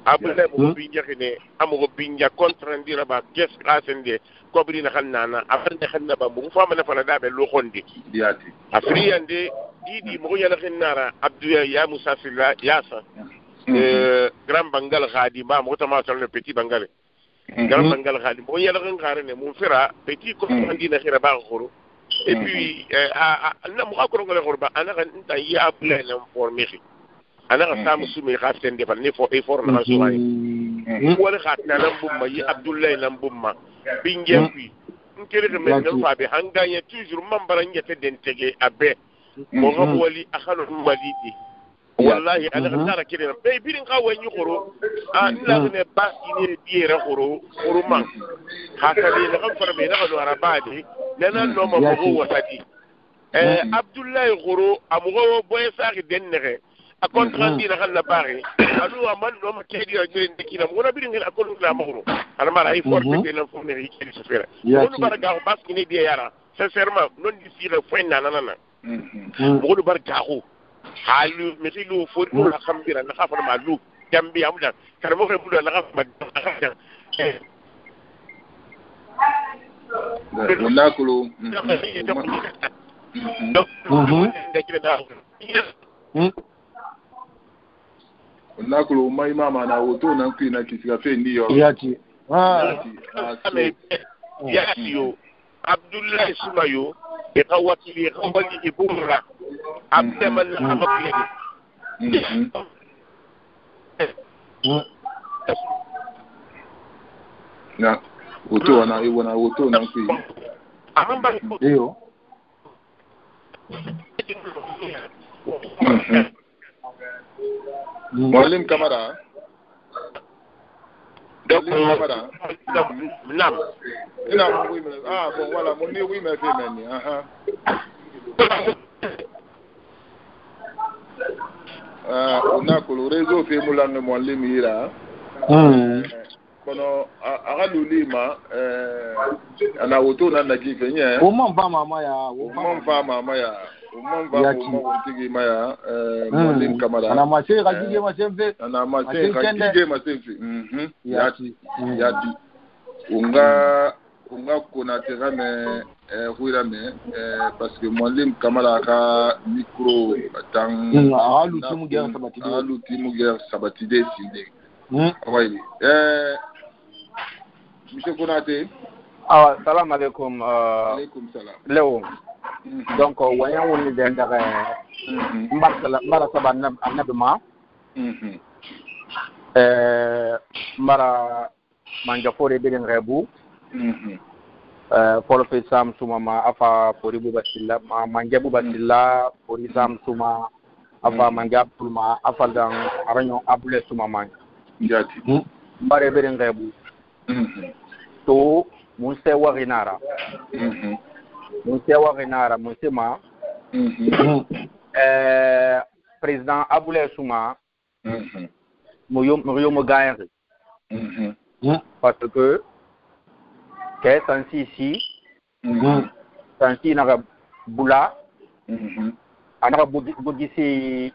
abule mo bi jakine amugo binja contre ndira ba kes kasende ko bi na khanana abar na khanaba mo fama na fala dabe lo khondi diati afriande didi mo yala khinara abdou ya musafila yasa grand bangal khadi ba mo tama sal le petit bangal grand bangal khadi mo yala ngare ne mo fira petit ko andi na khira ba khoro et puis na mo akoro ngale khorba ana kan ta ya appelé na formé ana ka sam sumi khaften defal ni fo effort na suway wala khatna lam bumma yi abdoulaye lam bumma bingem fi nkere de men fa be hanganya toujours mambara ngete den tege abe mo ngam wali akhalo malidi wallahi ana khara kire be birin ka wani khoro ina ne ba ine diere khoro man hakali na kan farbe na do arabadi nana no ma mo wasati abdoulaye khoro amugo boy saaki den nege a contrat dina kan la bari anu aman no ma kedi ngire ndikina mo na birin ngel akon la khoro ana mara ay forte de la fomne yi kedi sofera mo bar ga bas ni die yara sincèrement non d'ici le fin nana mo do bar gaxu halu metilu fodu la khambira na khafar malu jambi amda karbo ke buda la khafar nakulu nakulu mai mama na woto na kwina kisiga fe ndiyo yati yati yo abdoulaye sumayo e kawati e kawali e bumra abdeman amakiye na woto na iwona woto na kwi Yo. Mwalim Kamara. Donc, Nam. Oui, mais ah bon voilà, mon nez oui mais fait maintenant. On a que le réseau fait moulan de Mwalim ira. Kono agalulima ana woto na nagi fenye. O man fa mama ya, o man fa mama ya. O man fa mama tigi maya Mwalim Kamara. Ana mase ka dige masemfe. Ana mase ka dige masemfe. Yati. Unga kona terame huirame parce que Mwalim Kamara ka micro tang alu timu guerre sabatide sinde. Oui. Monsieur Konate. Salam alaikum. Alaikum salam. Léo. Donc, voyons où nous sommes Mbara Saba Annabima. Mbara Manjafore Birin Rebu. Pour le fait Sam Soumama, Afa Poribu Basila, Manjabu Basila, Porisam Souma, Afa Manjab Souma, Afa dans Aragnon Abule Soumama. Mbare Birin Rebu. To Munse Warinara. Munse Warinara, Munsema. Président Aboulé Souma. Mouyo Mogayri. Parce que qu'est ainsi ici, ainsi n'a Boula, Anara Boudisi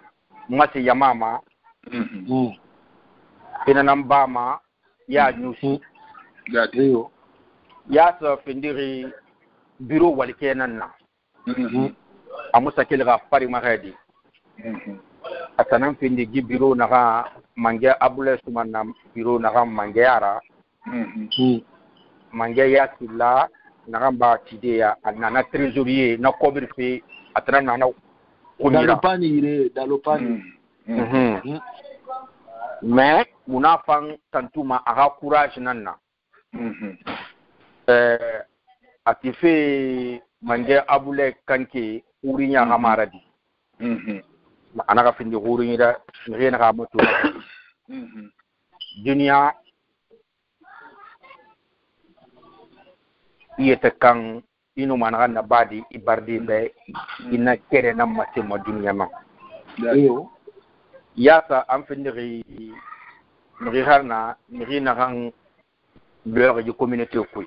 Mati Yamama, Pinanambama, Ya Nusi, Ya Findiri, Bureau Walikenana, Amusakilra Paris Maradi, Atanam Findi Bureau Nara, Manga Aboulé Soumana, Bureau Nara Mangiara. Mangaya Silla, Naramba Tidea, Nana Trésorier, na Cobrifi, Atrana. Dans le panier, dans le panier. Mais, mon enfant, Tantouma, a courage Nana. A fait Mangaya Aboulé Kanki, Ourinia Ramaradi. Anara fin de Ourina, rien à Moto. Dunia. Yete kan inu manaka na badi ibardi be ina kere na matemo dunia ma yasa amfindiri nriharna nrina kan bleur du communauté ko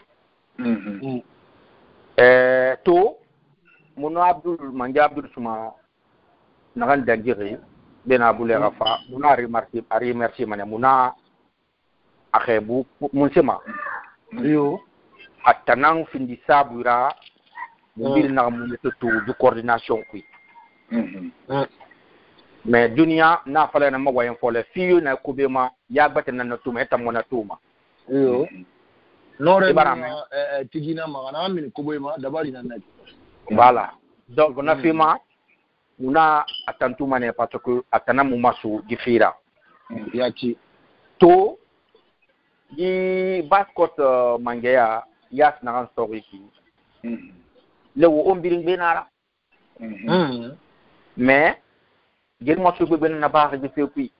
to mono Abdul Manja Abdul Souma nakan dangiri bena Aboulé Rafa mona remercier mane mona akhebu munsema Atanang Findi Sabura, Moubil Namuneto du coordination. Mais Dunia n'a fallu un moyen pour les filles, n'a Koubema, Yabatana Natumeta Monatuma. Non, Tigina Marana, mais Koubema, d'abord il en a. Voilà. Donc, on a fait ma, on a Atantumane parce que Atanamumasu Gifira. Yati. To, y Bascot Mangea. Yas na story ki le wo ombiring benara mais gel mo su ben na baax ji fepi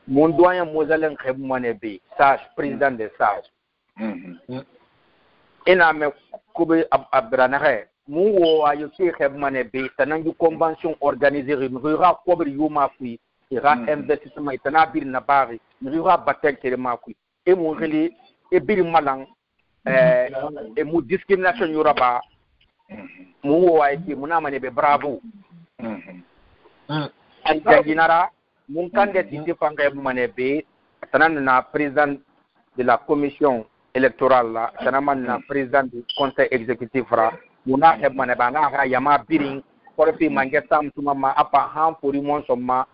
mon doyen mozalen xeb moné be sage président des sages ina me ko be abranaxe mu wo ayo ci xeb moné be tanangu convention organisée rura ko be yuma fi ira investissement itana bir na baax rura batek ma ku e mo xeli e bir malang et mon discrimination yoraba mon waïti mon amane be bravo anjanginara mon candidat fanga mane be tanana président de la commission électorale la tanana président du conseil exécutif ra mona hebmane bana ha yama biring pour fi mangetam tumama apa han pour mon somma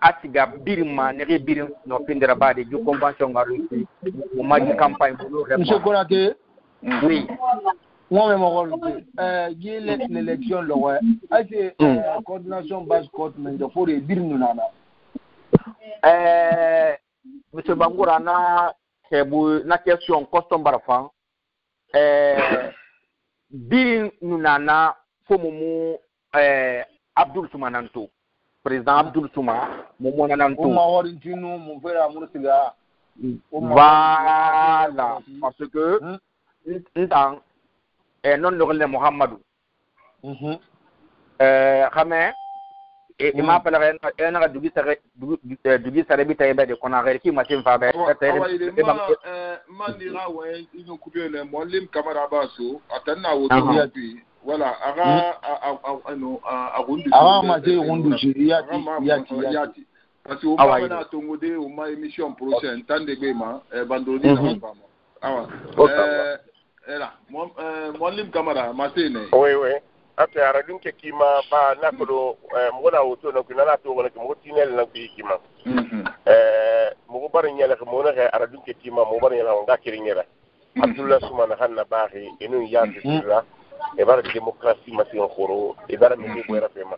Atiga Birma, Nere Birim, no Pindra Badi, du convention Maruti, ou Magi campagne pour nous. Monsieur Konate, oui. Moi-même, il y a l'élection, le roi, c'est la coordination basse côte, mais il faut les Birim Nana. Monsieur Bangourana, c'est la question custom barafan. birin nunana fomumu Abdul Soumananto président Abdul Souma Momonananto voilà parce que ndang non le Mohamedou xamé et il m'appelle un dugi sare bitaybe de konare ki matin fa be mandira ouais ils ont coupé le molim camara basso atanna woto voilà ara rundu yati parce que on va na tongode au ma émission prochaine tande bema bandoni na fama awa là molim camara matene oui après aradun ke kima ba nakolo mona woto na kunana to wala ko tinel na bi kima mo bar nyala ko mona ke aradun ke kima mo bar nyala nga kirinyera Abdullah Soumana hanna baaxi enu yaatula e bar démocratie ma sin khoro e bar mi ko rafema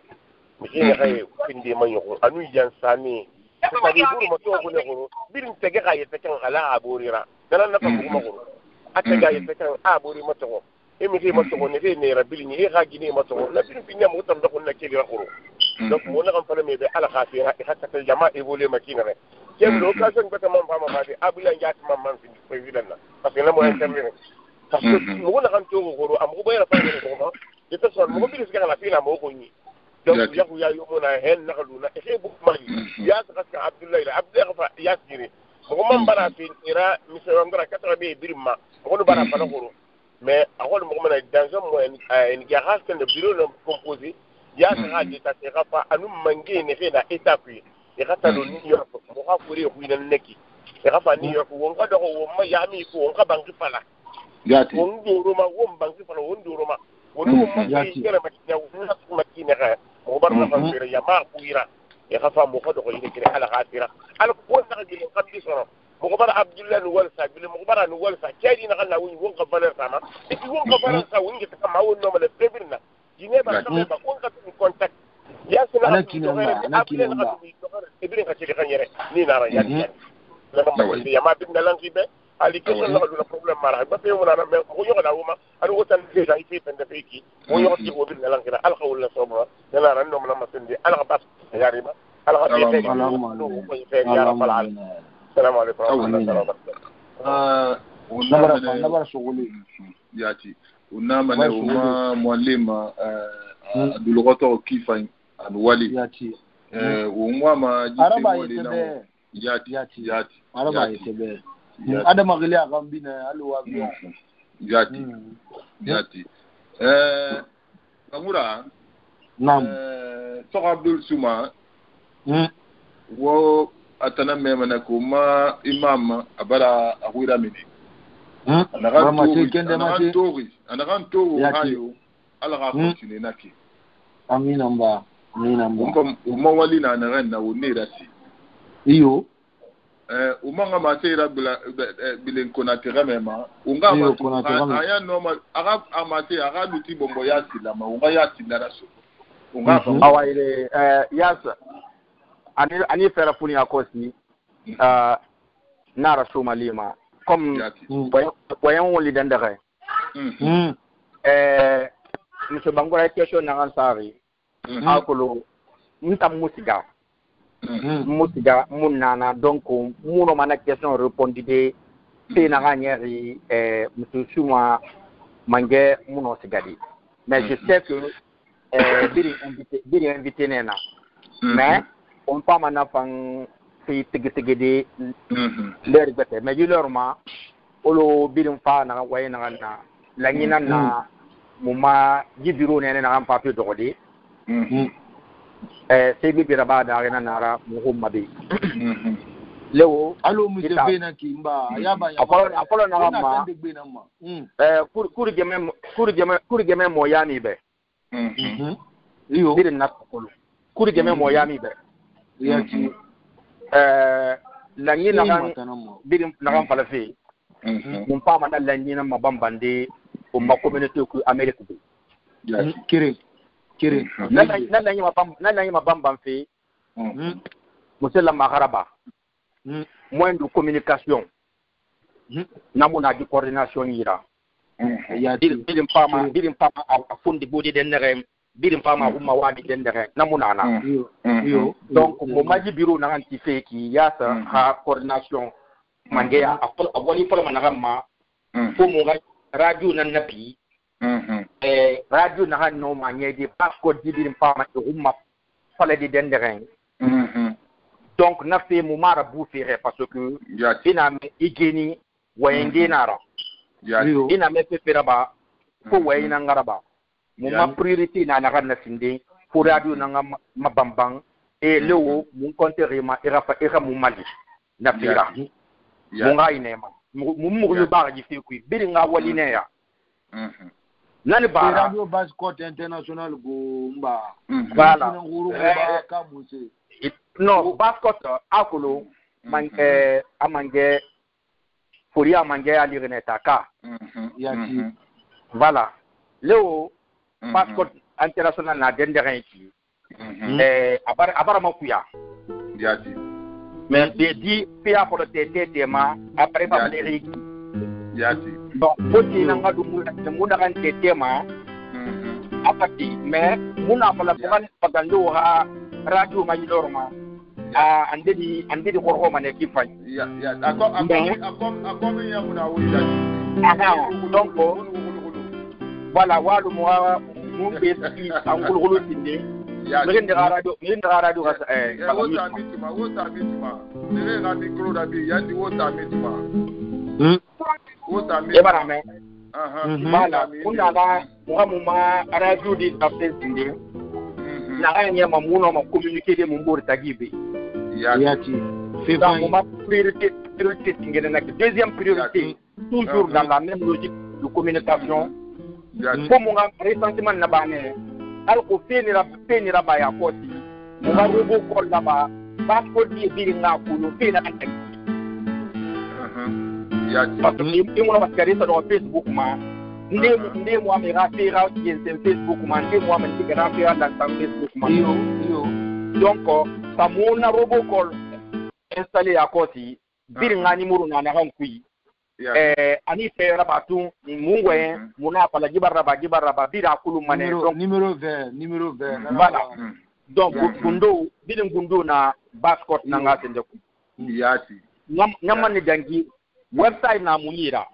mi ke xay finde ma yoko anu yan sani ta di buru ma to ko ne khoro birin tege xay te kan ala aborira dana na ko ma khoro atega yete kan abori ma to emi ke mato ne ne rabili ni ga gine mato la bin pinya mo tam da ko na keli rakoro donc mo na kan fala me be ala khafira e hatta tal jama e volé makina re kem do ka sen bata mam fama fati abula ngat mam man fi président na parce que la mo intervenir parce que mo na kan to goro am ko bayra fa ne ko de to so mo bi risque la fila mo ko ni donc ya ko ya yo mo na hen na kaluna e ke bu mali ya ta ka Abdoulaye fa ya sire mo mam bara fi ira mi se ngara 80 birima ko no bara fa na goro mais avant le moment dans un moyen une garage que le bureau composé il y a ça d'état sera pas à nous manquer ne fait la étape et rata le New York mo ha furi ko ina neki e rafa New York won ka do wo ma ya mi ko won ka banki pala yati won do roma won banki pala won do roma won do ma yati kala ma tinya won ma tinya ka mo bar na fa fere ya ma kuira e rafa mo ko do ko ina kire ala khafira ala ko sa gi mo kam di soro مغبر عبد الله نوال سا بلا مغبر نوال سا كاين نغنا وين وون قفلر سما اي وون قفلر سا وين تكما وون نوم لا تبرنا جيني با سما با وون كان كونتاكت يا سنا انا كينا ابرين كاتي خانيره ني نارا يا يا ما بين لانكي به ali kesa la do problème mara ba fe wona me ko yoga wuma adu wotan de ay fi pende feki mo yoga ci ko bin lankira al khawul la sobra dana ran no ma sendi al khabas yarima al khabas fe ya rabbal alamin السلام عليكم ورحمة الله وبركاته. ونبرة شغلي ياتي ونعم أنا وما معلم دلوقتي كيف الوالي ياتي وما ما ياتي أربعة يتبع هذا ما غلي أغامبينا ألو أبيع ياتي أمورا نعم سو عبد السوما و atana mema na kuma imam abara awira mini anagan togo hayo ala ga continue naki amina mba umma wali na anagan na wonira si iyo umanga matera bilen konatera mema unga ma aya normal aga amate aga luti bombo ya silama unga ya silara so unga awaire yasa ani fera puni akosi nara Somalima comme voyons on lidandere monsieur Bangora question na ansari akolo nta musiga munana donc muno mana question répondre de na ganyeri monsieur Souma mange muno sigadi mais je sais que biri invité nena mais on pas manafang fi tigi l'air bete mais généralement olo birim fa na way na la nyina na muma jibiro ne na papier dogodi c'est bi bira da na nara muhammadi lewo alo mu je na kimba yaba apolo na ma kuri geme mo yani be iyo birin na kolo kuri geme mo yani be yati la nyina kan birim na kan falafi mun pa ma la nyina ma bambande o ma communauté ku Amerique bi kire na nyima ma bambam fi monsieur la magaraba moyen de communication na mona di coordination yira birin fama a fundi bodi den nere birin fama umma wadi den nere namunana donc mo maji biro na anti feki yasa ha coordination mangeya a woni fala managama ko mo ga radio nan napi radio na han no manye di passcode di birin fama umma fala di den nere donc na fe mo mara bu fere parce que ina me igeni wayende nara ina me fefera ba ko wayina ngaraba mo ma priorité na na kan sinde pour radio na mabambang e lewo mo compter ma era mo mali na fira mo nga inema mo yo ba ji fi ku bi nga wali ne ya nani ba radio base cote international go mba voilà ka buse no base cote akolo manke amange Foria mange ali reneta ka yati voilà leo passeport international na dendere ki abara makuya yati mais di pia pour le tema après pas les yati donc poti na ngadu mu na kan tema apati mais muna fala bukan pagando ha radio majidorma andedi korko mane kifay d'accord akom ya muna wida donc voilà walu mo be ci angul hulu tinde ngeen de radio ga wota mitima nere na micro da bi yandi wota mitima wota mi barame voilà kuna la mo ma radio di update tinde na anya mamuno ma communiquer de mo mbor tagibe yati dans mon priorité tingene nak deuxième priorité toujours dans la même logique de communication comme on a ressentiment na bane al ko feni ra ba ya koti mo ba robo ko la ba passeport di biringa ko no fena kan tek yati parce que mo na bakari sa do Facebook ma ndé mo amira fera qui c'est Facebook ma ndé mo amira fera dans Facebook ma yo donc samuna robocall installé à côté biringa ni muru na kan kui ani fera batu mungwe muna pala gibaraba bira kulu mane donc numéro 20 voilà donc gundo na bascot na ngasende ku yati nyama ni dangi website na munyira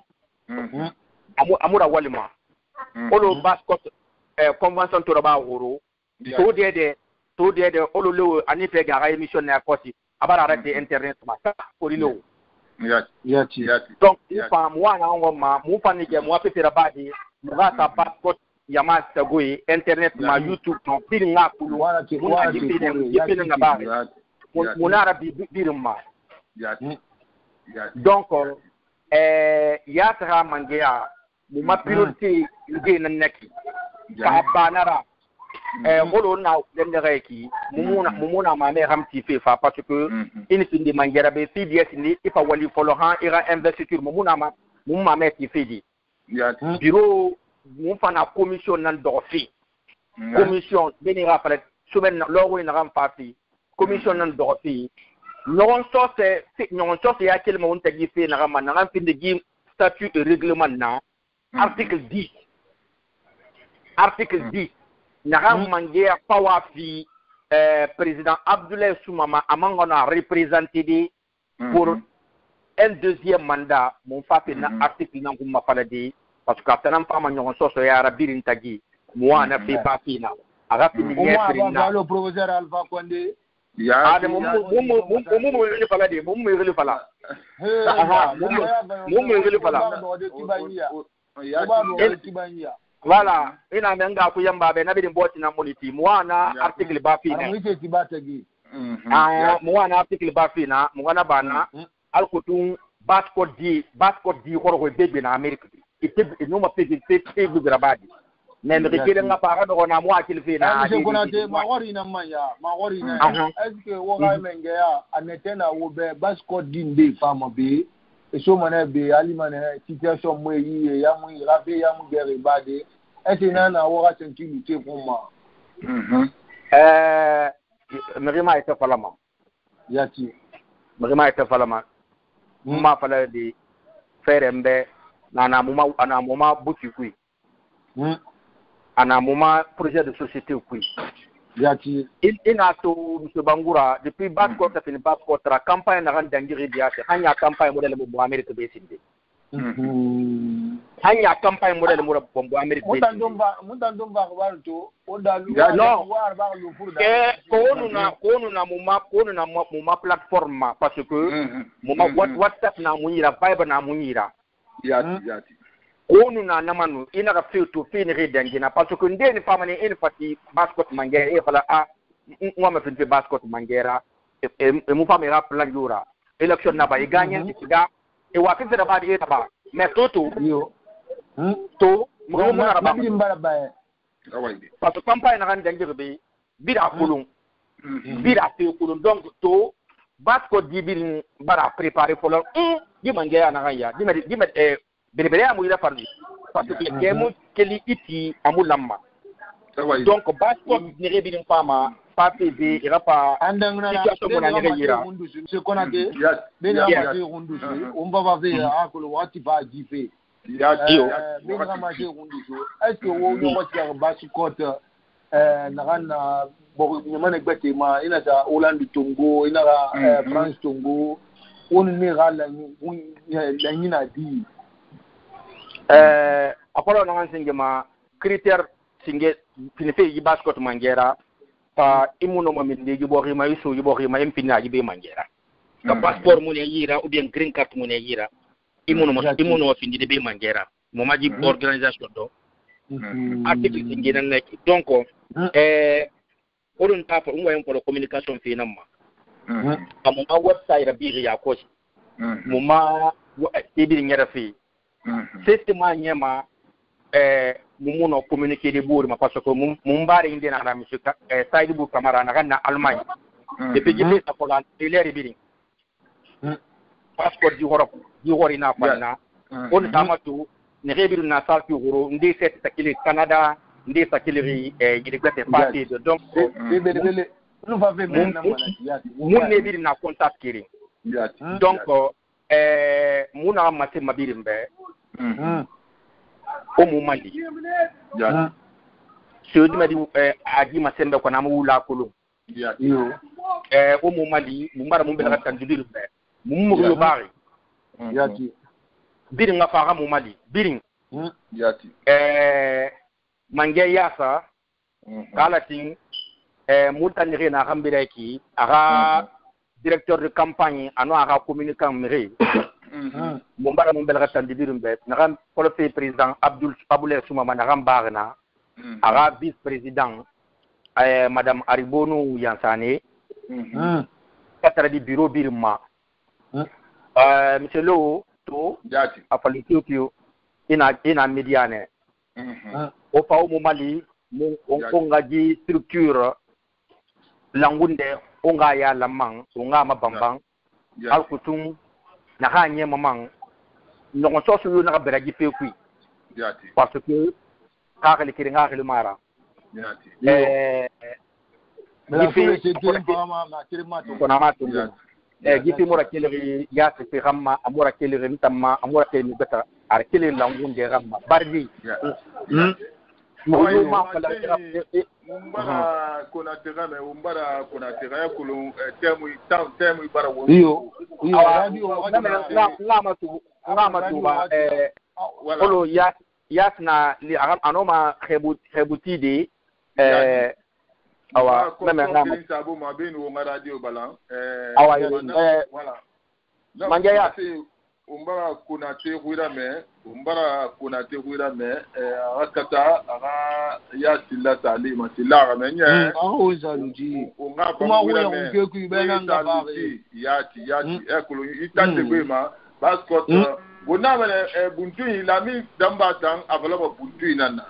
amura walima olo bascot convention to ba horo to de ololo ani pe ga émission na kosi abara arrêter internet ma ko dino yati donc ifa mwana ngoma mu fani ke mu apetera badi mu ga ta passport ya ma tagoyi internet ma YouTube to bin nga kulu wala ke yepene na ba mu na arabi birin ma yati donc ya tra mangea mu ma priorité nge na neki ka banara ngolo na dendere ki mumuna ma me ramti fe fa parce que ini sindi mangera be CDS ni ifa wali folohan ira investiture mumma me ti fedi bureau mun fana commission nan dofi commission benira fala suben logo na ram parti commission nan dofi non so c'est ya kelma on tagi fe na ram na ram finde gi statut et règlement na article 10 Naram Mangea Pawafi, président Abdoulaye Soumama, Amangona représenté pour un deuxième mandat. Mon papa n'a article n'a pas fallu parce que quand on parle de ça, c'est à Rabirin Tagi. Moi, on a fait Bafina. Le professeur Alpha Condé. Ah, mon voilà, ina menga ku yamba be na bidin boti na moniti mwana article ba fina mwana article ba fina mwana bana alkutun passport di ko bebe na America ite no ma pe bi grabadi ne me kele nga para do na mwa kilfe na je kuna te magori na est-ce que wo ga menge ya anetena wo be passport di nde fama be so mana be alimane situation mo yi ya mu rabe ya mu gere bade etina na wora sentimité pour moi merima ite falama yati merima ite falama ma fala di ferembe ana moma boutique kui ana moma projet de société kui yati ina to monsieur Bangura depuis Basco ta fini Basco tra campagne na ran dangiri diate hanya campagne modèle mo Amerique be sinde hanya campagne modèle mo bombo Amerique be mutandom ba warto odalu war ba lu furda ko na muma plateforme parce que muma WhatsApp na munira Viber na munira yati onu na namanu ina ka fitu fini redangina parce que ndeni famani ina fati basket mangera e fala a ngoma fiti basket mangera e mu famera plan jura election na ba e gagne tiga e wa fiti da ba di eta mais toto yo to mo na ba mbara ba parce que campagne na kan dangir be bira kulun bira te kulun donc to basket dibin bara préparer pour le di mangera na ya di met berbere amu ila fardi parce que kemu keli iti amu lamma donc basco ni rebi ni fama papi bi ira pa andangna situation mona ni yira ce qu'on a dit bena ma rundu on va va ver akolo wati ba jife bena ma rundu est-ce que on no wati ga basco na bo ni mana gbete ma ina ta Hollande Tongo ina ga France Tongo on ni gala ni na di apolo na nsinge ma critère singe finife yi basket mangera pa imuno ma min legi bo rima isu yi bo rima impina yi be mangera ka passeport mun yira ou bien green card mun yira imuno findi de be mangera mo maji organisation do article singe nan nek donc odun ta fa ngwa pour communication fi namma mo ma website rabiri ya ko mo ma ibiri ngera fi système nyema mumuno communiquer de bour ma parce que mumbare inde na na monsieur Saïd Bou Camara na na Allemagne depuis que ça pour la télé biri passeport du Europe du Horina pana on tamatu ne rebiru na salki horo ndi set takile Canada ndi takile yirigate parti donc bele nous va faire même na mun ne biri na contact kiri donc muna mate mabiri mbe o mu mali so di madi adi masembe ko na mu la kulu o mu mali mu mara mu bela tan judiru mbe mu yo bari yati biri nga fara mu mali biri yati mange yasa kala tin mutanire na gambira ki aga directeur de campagne ano aga communicant mire mumbara mumbela tandibirum bet nakam professeur président Abdoulaye Soumama nakam barna aga vice président madame Aribono Yansane katara di bureau birma monsieur Lo to afali Tokyo ina mediane o fa o mali mo onga ji structure langunde onga ya lamang onga mabambang alkutum na hanye mamang no so so na beraji fekui parce que kakali kiringa kali mara mais la c'est vraiment ma kirima to na mato gifi mura kelri ya se ramma amura kelri ntamma amura kelri beta ar kelri langunde ramma bardi Umbara kuna terame umbara kuna teraya kulun temu ibara wo radio ngama tu ba olo yasna li anoma khebutide awa meme ngama sabu ma binu wo radio balan awa voilà mangaya umbara kuna te huira me akata aga ya silla tali ma silla ga menye o zaluji unga kuma huira unge ku ibena ngaba yati ekulu itande bema baskot bona bale buntu la mi damba tan avalaba buntu nana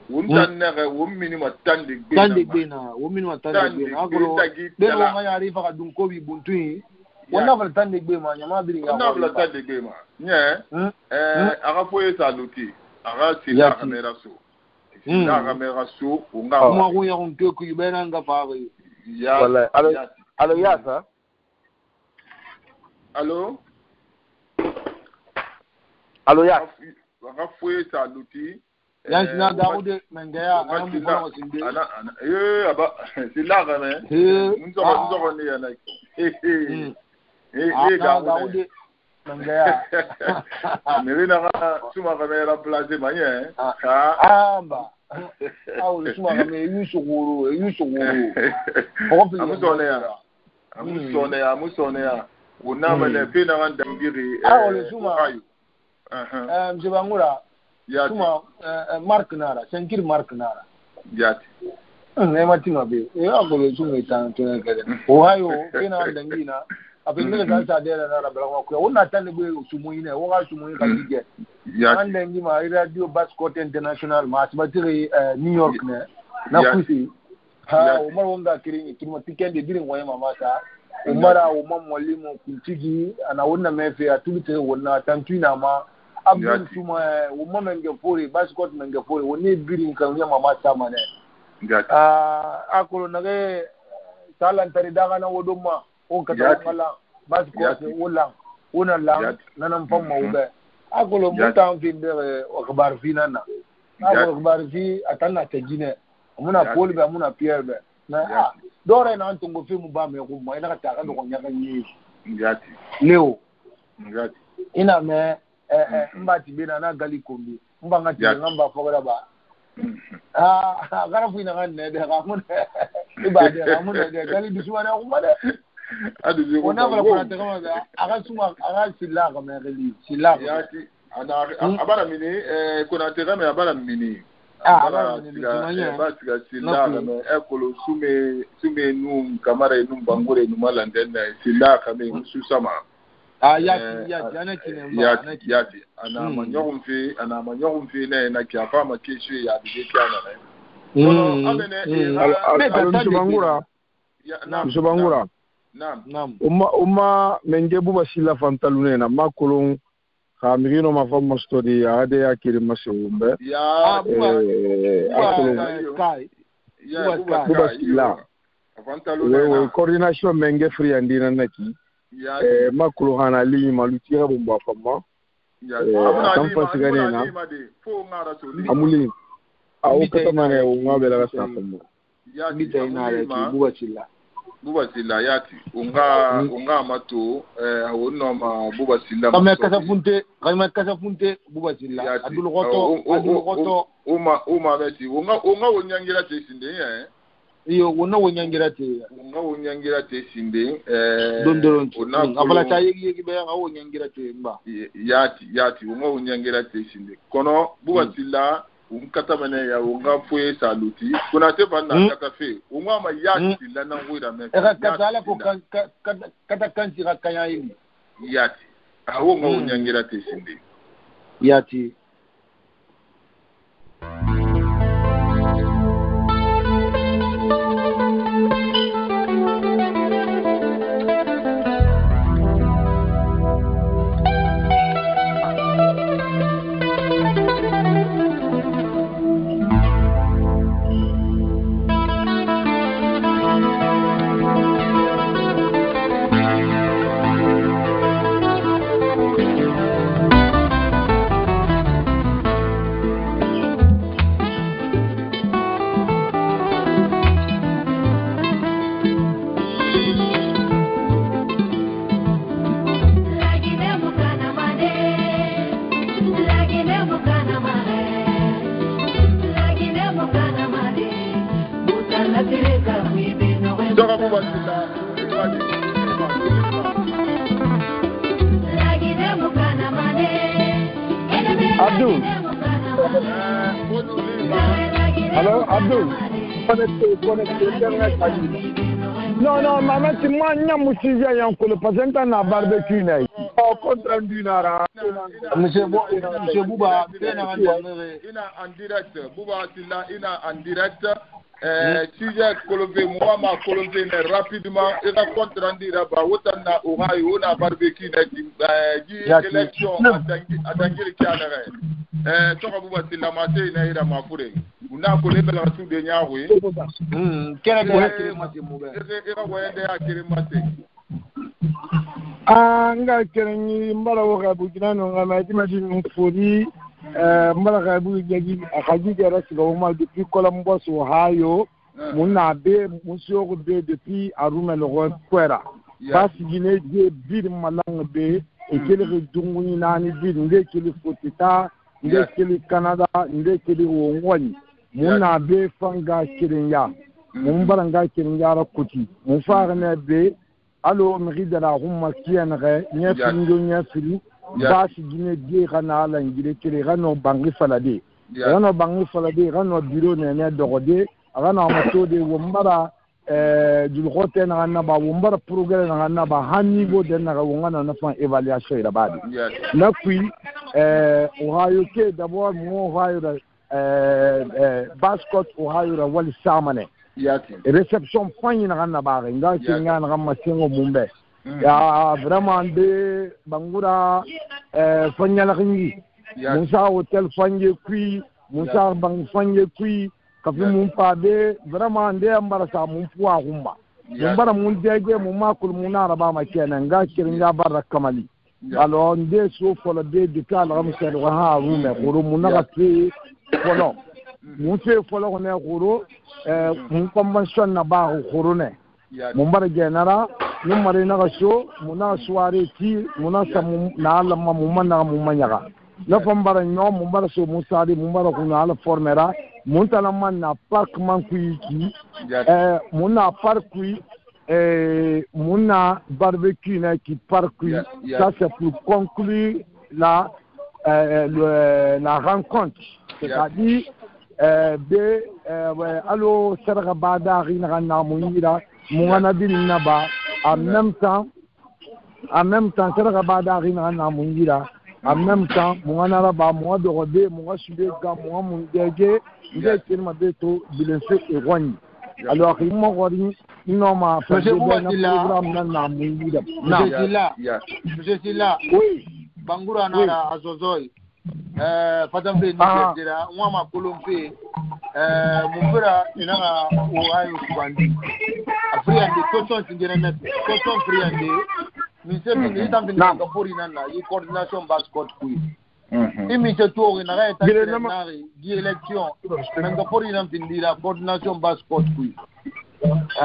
undan ne wo minima tande bena wo minima tande bena agolo de wo nga yari fa dun ko bi buntu wonna vala tande gbema nyama biri nga wonna vala tande gbema nye aga foye saluti aga sila kamera so sila kamera so unga kuma ko ya onke ku ibena nga faare ya wala alo yasa alo ya rafoué ça l'outil Yansina Daoude Mengaya aba c'est là quand même nous sommes né là Daoude Mengaya mais là suma kamera placer manye ba le suma kamera yusuguru amusonea unama le pena ngandangiri le suma mje bangura suma Mark Nara senkir Mark Nara yati matinga be agolo suma itantona kale ohayo pena ngandangina apengele sasa dela na rabela kwa una tane bwe sumuine woga sumuine kalije andengi ma radio Bascott International ma asbatiri New York ne na kusi umar wonga kiringi kinma tikende dirin waye mamata umara umam mwalimu kuntigi ana wonna mefe atulite wonna tantuina ma abdul suma umam ngefori Bascott ngefori woni birin kan ya mamata mane akolo nage talantari daga na wodoma on kata kala Bascott wona lang nanam famma ube akolo mutan finde akbar finana akbar fi atana tajine muna Paul be muna Pierre be na dore na ntungo fi mu ba me ko mo ina ka do nyaka nyi ngati leo ngati ina me mbati be na gali kombi mba ngati ngamba fogara ba gara fu ina ngane de ga mun ibade ga mun de gali bisuwa na kuma de adu ona bala ko ta kama ga aga suma aga silla ga me gali silla yati ana abara mini kuna te ga me abara mini basiga silla me ekolo sume num kamara num bangure num malanden silla kame musu sama yati ana kine yati ana manyogum fi na kiafa ma keshu ya bige kana na amene Subangura Naam. Uma mengebu basila fantalune na makulung kamirino mafamo study ade ya kirima seumbe ya basila fantalune we coordination menge free andina naki makulu hana li malutira bomba fama tampa sigane na amuli au katamane umabela kasafamo ya bitaina ya buwachila Bubasila yati unga mato awonno ma Bubasila kama kasa funte Bubasila adul goto uma beti unga wonyangira tesinde iyo wonyangira te sinde dondoron abala tayegi be nga wonyangira te mba yati unga wonyangira te sinde kono Bubasila unkatamane ya unga fue saluti kuna te banda katafe unga ma yati lana ngwira me katala ko kata kanti rakanya yini yati awo nga unyangira te sinde yati Abdul. Hello, Abdul. Non, maman, c'est moi, je suis le président de la barbecue. Monsieur Bouba, ina en direct. Bouba Silla, ina en direct. Sujet Colombe, moi, ma Colombe, rapidement, il a compte rendu là-bas. Autant na Ohio, on a barbecue, élection à Dangir Kianere. Toka Bouba Silla, maté, il a eu la mafure. On a collé la sous de Niaoui. Quel est le maté, nga kerenyi mbala woga bukina no nga maji mfuri mbara bu gagi akaji gara sigoma depuis Columbus Ohio muna be musoko be depuis Aruna Logo Kwera basi gine je bir malang be ekele dunguni nani bir ndekele fotita ndekele Canada ndekele wongwani muna be fanga kirinya mun baranga kirinya ra kuti mun fara ne be alo mi dara humma kiyanre nya findo nya fili basi gine die kana la ngire kire gano bangi falade gano bangi falade gano biro ne dogode gano amato de wombara du rote na ba wombara programme na ba ha niveau de na wongana na fa évaluation ira badi na puis Ohio ke d'abord mo Ohio basket Ohio wali samane réception fani na ba nga kinga na masengo mumbe ya vraiment de bangura fanya la kingi musa hotel fanye kui musa bang fanye kui kafi mun pa de vraiment de ambara sa mun fuwa humba mun bara mun dege mun makul mun araba ma kenan ga kiringa barra kamali alors nde so folo de kala ram se wa ha rume goro mun na pe folo mun fe folo ne goro mun convention na ba goro ne mun bara genera mun mare na so mun na soirée ti mun na sa mun na ala mun mana mun manyaga la fambara no mun bara so mun sadi mun bara kuna ala formera mun tala man na park man kuiki mun na park kui mun na barbecue na qui park kui ça c'est pour conclure la rencontre c'est-à-dire allo sarga bada rina na munira mungana din ba en même temps sarga bada rina na munira en même temps mungana raba mo de rodé mo sube ga mo mun dege ide kilma beto bilense e wani alors il mo gori non ma programme na mungira je suis là oui bangura na azozoi fadambe ni dira mwama kolompe mufura ina Ohio subandi afria de toton tingere net toton friande mise ni tambi na kapori nana yi coordination basket kui imi se touri na reta nari di election na kapori na tindira coordination basket kui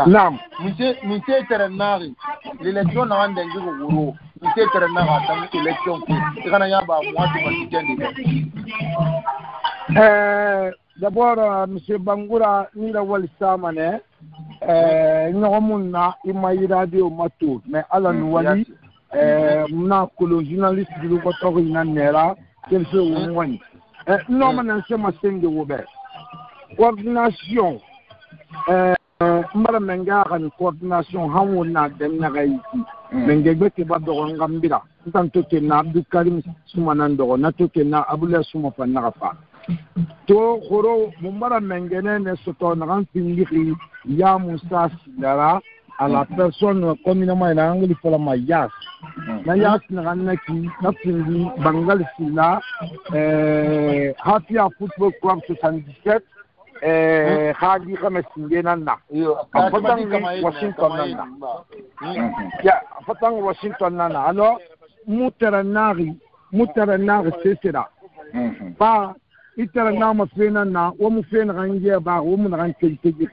nam mise terenari l'élection na wande ngi wuro mise terenara tam election kui kana yaba mwatu matikendi d'abord monsieur Bangura ni la wal samane ñomunna imayira de matu mais ala nu wali na kolo journaliste du ko to ina nera kel se woni non man se ma senge wobe coordination mbara menga kan coordination hawo na dem na gayi menge gbete ba do ngambira tanto ke na Abdou Karim Sumanan do na to ke na Abdoulaye Souma fa na fa to khoro mumbara mengene ne soto na kan pingi ya Moussa Sidara à la personne communément en anglais pour la mayas na yas na kan ki na pingi Bangal Sila Hapia Football Club 77 khadi kama singena na Washington Washington nana alors mutaranari c'est ça pas itara na mafena na wo mufena rangia ba wo mun ran tege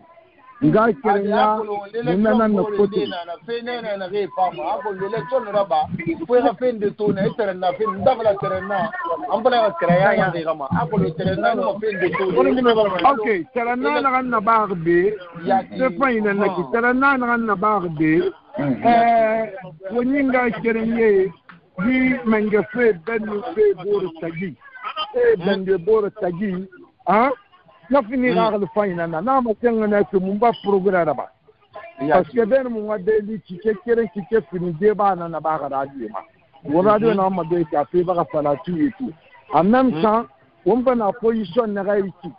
nga kerenya nana na foto na fena na re pa ma ko le ton raba ko ra fen de to na itara na fen ndabla terena ambala kreya ya de gama ko le terena no fen de to okay terena na na barbe se pa ina na ki terena na barbe woninga kerenye bi mengefe benu fe bor tagi bende bor tagi na finira le faina na ma tenga na ke mumba programme ba parce que ben mu ngade li tike keren tike fini de ba na ba ga radio ma radio na ma de ka fe ba ka fala tu et tout en même temps on va na position na ga ici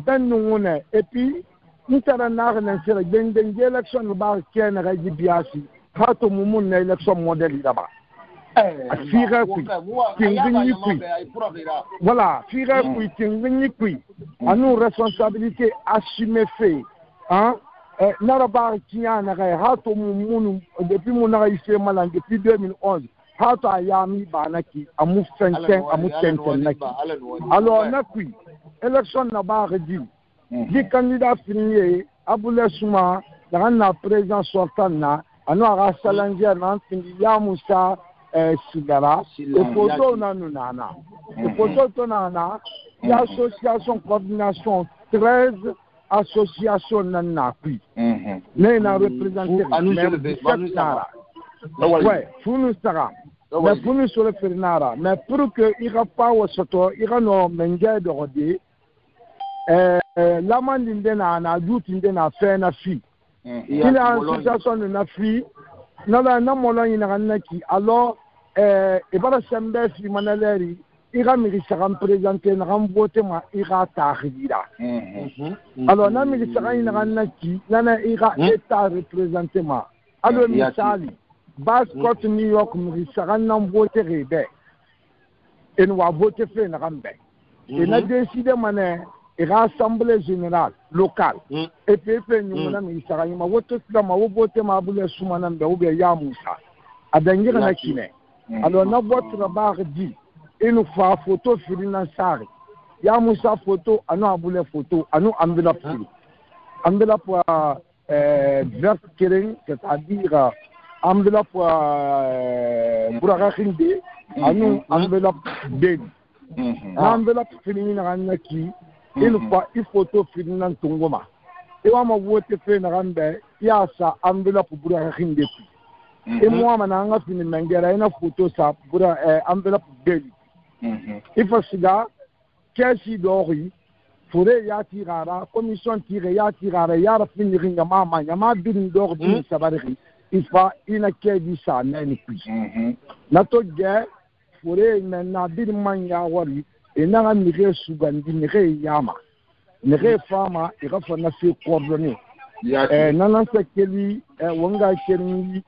ben nu ne et puis nous tara na na sera den election ba ke na ga biasi ha to mumun na election model da ba fira kui tingini kui voilà fira kui tingini kui à nous responsabilité assumée fait nara ba kiya na ga ha to mun depuis mon na ife malan depuis 2011 hato ayami banaki amu fenten amu tenten naki alors nakui élection na ba redi di candidat finier abule suma na président sortant na ano aga salanger na fini ya Musa Sigara et photo na nana et photo to nana y association coordination 13 association na kui na représenter ouais funu sara mais funu sur le fernara mais pour que il va pas au soto il va no menga de rodé la mandinde na jutinde na fait na fi il a une association na fi na molo ina naki alors et bara sembe fi manaleri il va me présenter na voter ma ira tahira alors na me ina naki na ira état représenter ma alors misali Bascott New York Murisaran n'en voté rébé et nous avons voté fait un rambé et nous avons décidé de l'Assemblée générale locale et puis nous avons voté voté ma boule soumanambe ou bien Yamoussa à Dengir Nakine alors nous votre barre dit et nous faisons photo financière Yamoussa photo à nous boule photo à nous enveloppe vert kering c'est-à-dire enveloppe Bourakhinde, anu enveloppe belle. Enveloppe fini na ranaki, il photo fini na tongoma. Et moi ma vote fait na rambe, ya sa enveloppe Bourakhinde. Et moi mananga fini mengera ina photo sa enveloppe belle. Il faut sida, qu'est-ce d'ori, fure ya tirara, commission tire ya tirara, ya fini ringa mama, yama bin d'or bin sabari. Il faut une accueil ça n'est plus. Nato guerre, forêt maintenant bir manya wari et n'a nire subandi nire yama. Nire fama et rafa na fait coordonner. Nana sekeli wanga keri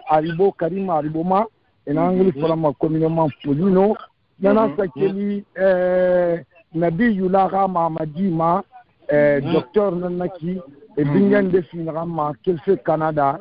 aribo karima ariboma et n'angli forama communément polino. Nana sekeli nabi yulara mamadima docteur nanaki et bingan de finirama qu'il fait Canada.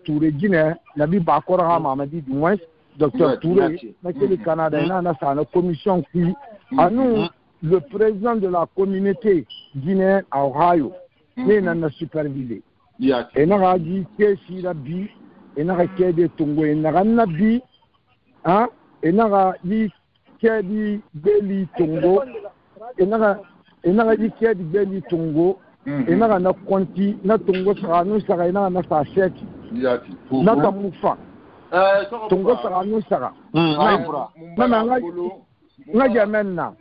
Touré Guinée, Nabi Bakora Mamadi du moins, docteur Touré, le Canada, il y a une commission qui, à nous, le président de la communauté guinéenne à Ohio, il y a une supervisé. Et il y a dit que si la vie, il y a des Tongo, il y a un nabi, hein, et il y a dit que des Beli Tongo, il y a dit que des Beli Tongo. Et na na konti na tongo sara no sara na na sa sheki na ta mufa tongo sara no sara na nga jamenna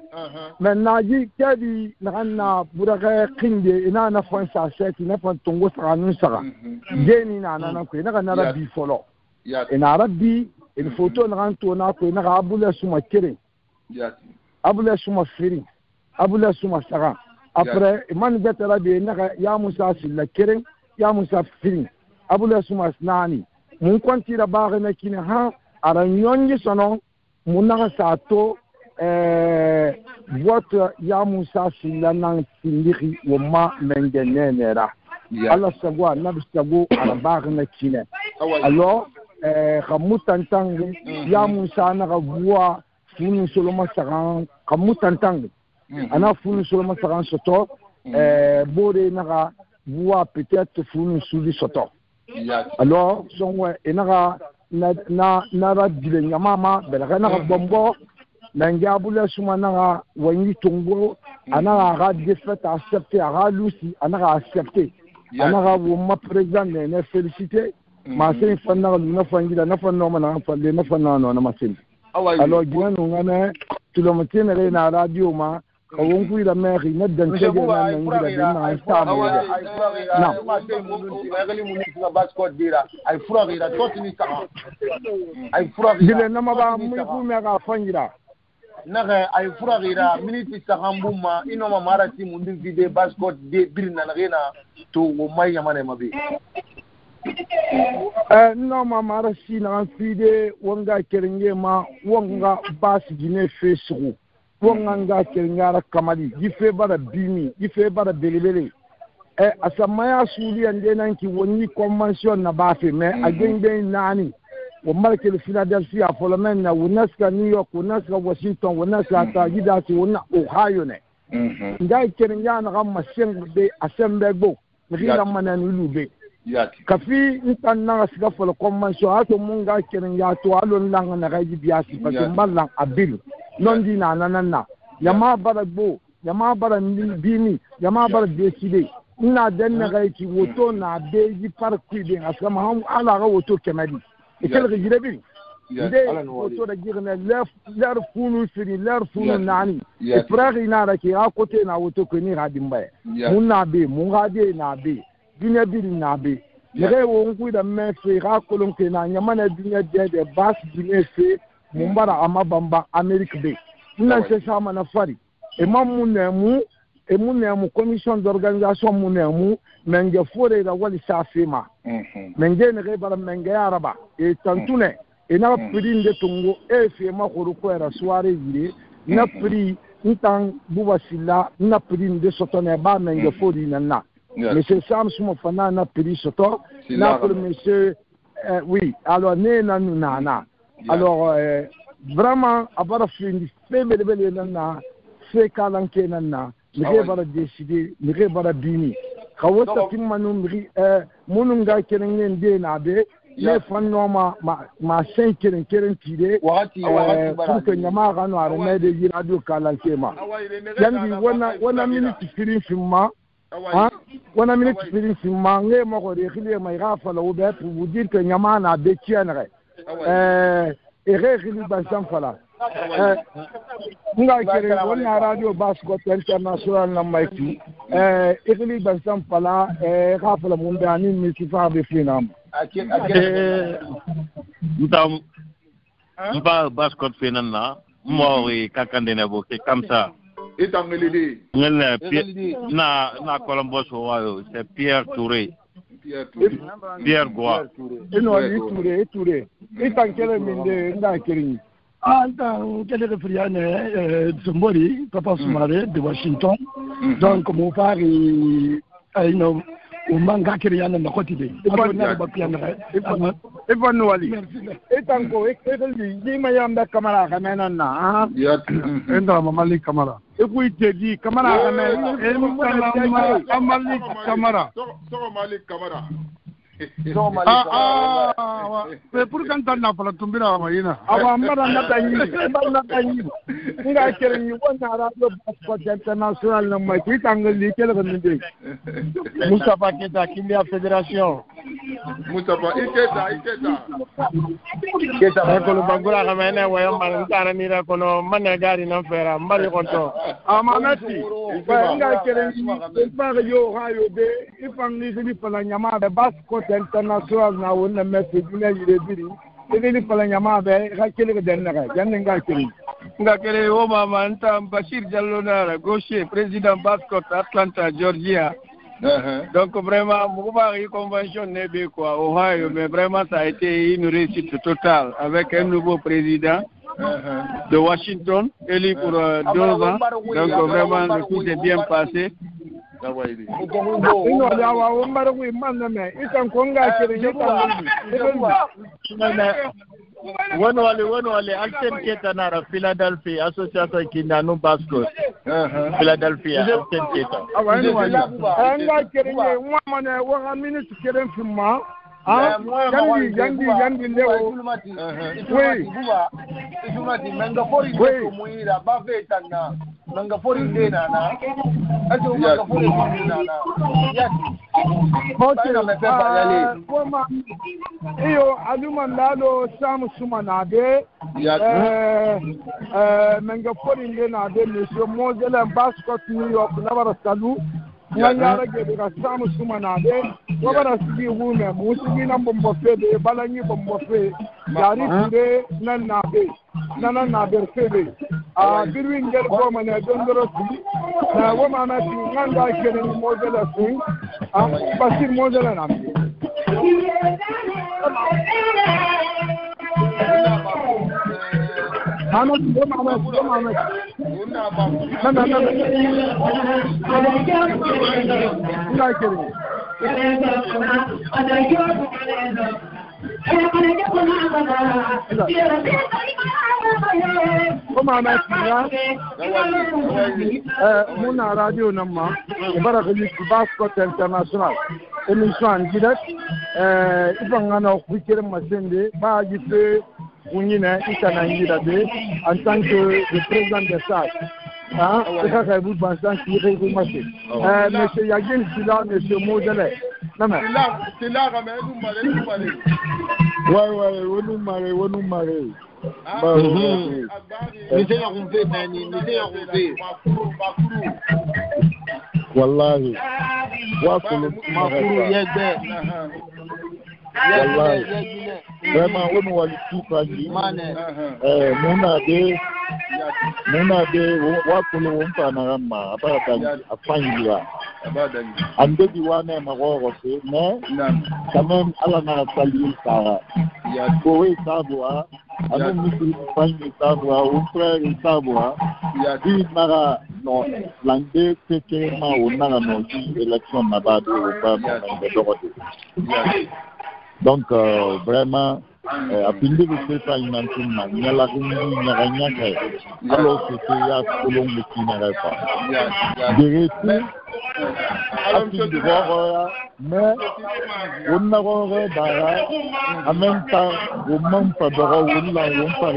menna ji kadi na buraka kinde ina na fon sa sheki na fon tongo sara no sara jeni na na ko na na rabbi folo ina rabbi il photo na ranto na ko na abula suma kire abula suma firi abula suma sara après man betara de na ya Musa silla keren ya Musa fini abula suma nani mun kwanti da bare na kine ha aranyonji sono mun na sato votre ya Musa silla nan sindiri wo ma mengenera Allah sagwa na bisago ala bare na kine alors khamutantangi ya Musa na gwa funu soloma saran khamutantangi ana funu soloma saran soto bore naga voix peut-être funu suli soto alors son enara na radile nyamama bela na bombo na ngabula suma na wani tongo ana ga défaite accepter ara lusi ana accepter ana wo ma président ne féliciter ma c'est fanna na fangila na fanna na falle na fanna no na masin alors bien ngana tout le matin na radio ma on peut la mère il n'a d'un chef na ngira na sta mo na ay fura ira totini ta ay fura dile na ma ba mu ku me ga fangira na ay fura ira minute sakambuma ino ma marati mundin vide basket de birna na rena to wo mai yamane mabe non ma marasi na fide wonga kerenge ma wonga bas gine fesu wonga kerengara kamali gife bara bimi gife bara belebele asamaya suli ande nanki woni convention na bafe mais agende nani وملك فيلادلفيا فلمنا وناسك نيويورك وناسك واشنطن وناسك تاجيداتي ونا اوهايو ne ngai kenen yana gamma sembe asembe go ngira mana nulube kafi intan na siga fol convention ato munga kenen ya to alon langa na gaji biasi parce mallan abil non dina nanana yama baragbo yama baran bini yama bar decide ina dan na gaji woto na beji parku be asama ham ala ga woto kemadi ikal ga jirebi ide woto da girna lar funu fini lar funu nani ipragi na ra ki a kote na woto ko ni radin baye mun na be mun gade na be dunya bi na be lege wo ngu da me fe ga kolon ke na nyama na dunya de bas dunya fe mun bara amabamba america be ina se sama na fari e mun commission d'organisation mun menge fore da wali safima menge ne bara menge araba e tantune e na pidi de tungo e fe ma khuru ko era soirée yire na pidi ntan buba silla na pidi de sotone ba menge fori nanna monsieur Sam sumo fana na pidi soto na pour monsieur oui alors ne nana alors vraiment abara findi bele nanna se kalanke nanna mige bara décider mige bara bini kawota timanu migi mununga kenenge de na be ne fanno ma sen keren tide wakati pour que nyama gano arme de radio kalanke ma yandi wana minute firin fimma wana minute firin fimma nge mo ko de khile mai gafa la obe pour vous dire que nyama na be tienre khili bansan fala nga kere wona radio basco international na maiki khili bansan fala gafa la mun da ni mi sifa be finam mpa basco finana mo kakande ne bo comme ça Etangelidi. Na Columbus Ohio, c'est Pierre Touré. Pierre Goa. Touré. Etankele minde ndakiri. Anta kele friane Zumbori, Papa Soumare de Washington. Donc mon frère il umanga kiriyana na kotide ibonna bapiana ibonna wali etango ekeli jima yamba kamera kamena na enda mamali kamera ekuitedi kamera kamera amali kamera so malik kamera mais pour quand on a pas tumbira mayina aba mara na tanyi nga kere ni wona radio passport international na mai tangali kele kan ndi Mustafa Keta Kimia Fédération Mustafa Keta ko bangura kamene wayo manana ni ra kono managari na fera mbari konto amanati nga kere ni pa yo hayo be ifangi ni pala nyama be basco international na wona message ni yire biri ni pala nyama be ga kele ga denna ga janne nga kele o mama nta Bashir Diallo na gaucher président basco Atlanta Georgia. Donc vraiment, Mouvari Convention n'est pas quoi, Ohio, mais vraiment ça a été une réussite totale avec un nouveau président de Washington, élu pour 2 ans. Donc vraiment, le coup s'est bien passé. Bueno wale Alten Keta na Philadelphia association kinanu Basco Philadelphia Alten Keta anga kerenge mwamane wa minute keren fima yandi leo oui manga fori ko muira bave tanga manga fori dena na ato manga fori dena na yati me pepa yale koma iyo aluma ndalo samu suma na de manga fori dena de monsieur Mozele Bascott New York na bara salu nyanyara gebe ka samu suma na de wabara sigi wume musigi na bombo fede balanyi bombo fe yari tire na be fede birwi ngel ko mane dondoro si na wama na ti nganga kene Mozele si Basir Mozele na Comment mon radio nama Basket International émission en direct ibangana kwikere masende ba gife kunyina itana ngirabe en tant que le président de ça c'est ça vous pensez qu'il est commencé monsieur Yagin Sila monsieur Modele non mais c'est là ramène nous malé ouais wonu mare wallahi makuru yegbe wallahi vraiment wonu wali tupaji muna de wakulu wumpa na rama apaka afanyira andedi wane magoro se mais quand même ala na sali sara ya kowe sabwa anu misi fanyi sabwa un frère sabwa ya di mara no lande teke ma onara no élection na ba do ba donc vraiment a pindi de ça imancina nyala kungi nyaganya alors c'était ya kolon de kinara pas de de voir mais on a regardé bara en même temps on même pas de on la on pas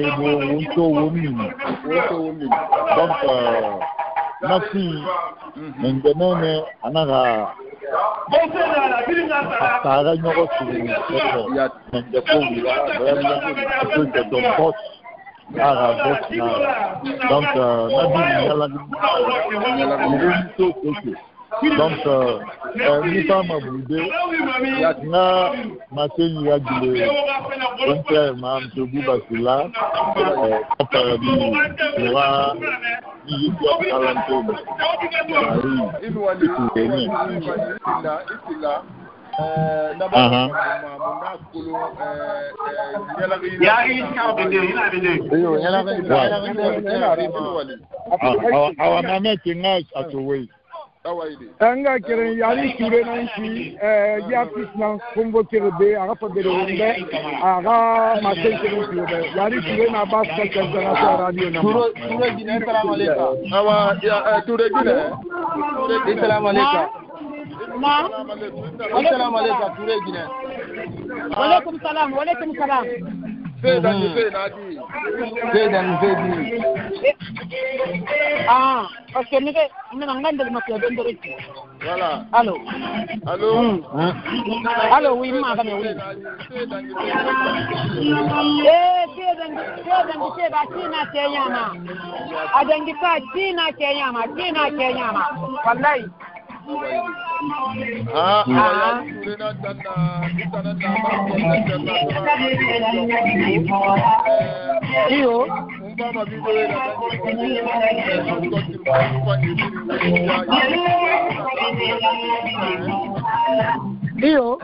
donc merci maintenant anaga Tara nyoko suru ya nende kowi vraiment un peu de poste à donc nabi donc nous sommes à Boudé na matin ya dile donc mam de Boubasila wa il doit talentueux anga keren yali ture nanki ya pisna convoquer be aga fadele wonde aga maten keren ture yali ture na Basket International radio na ture dine salam alaykum awa ya ture dine salam alaykum ma assalamu alaykum ture dine wa alaykum salam Fedan parce que nous n'avons pas de voilà. Allô. Allô, oui, madame, oui. Io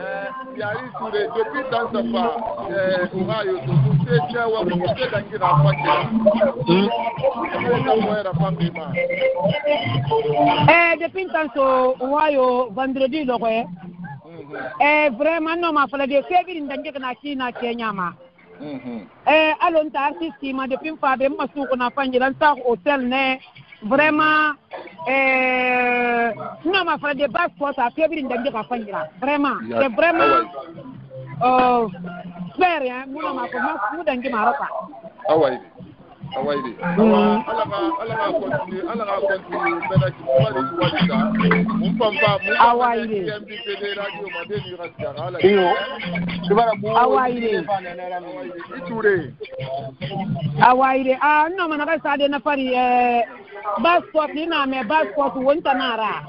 yari sure depuis dans sa part Ohio to tout c'est wa ko c'est dans qui rapporte depuis dans Ohio vendredi lo vraiment non ma fala de février ndanje na China Kenya ma alon ta artiste ma depuis fa be masu ko na fanjira sa hôtel ne vraiment non ma frère de Basket à février ndanje ka fanjira vraiment c'est vraiment faire hein mon ma ko ma ndanje maroka awaide ala continue bena ki wali wajida mun pampa awaide radio madeni rasara ala iyo tibara bu awaide iture awaide no manaka sade na fari Basket ina me Basket wonta nara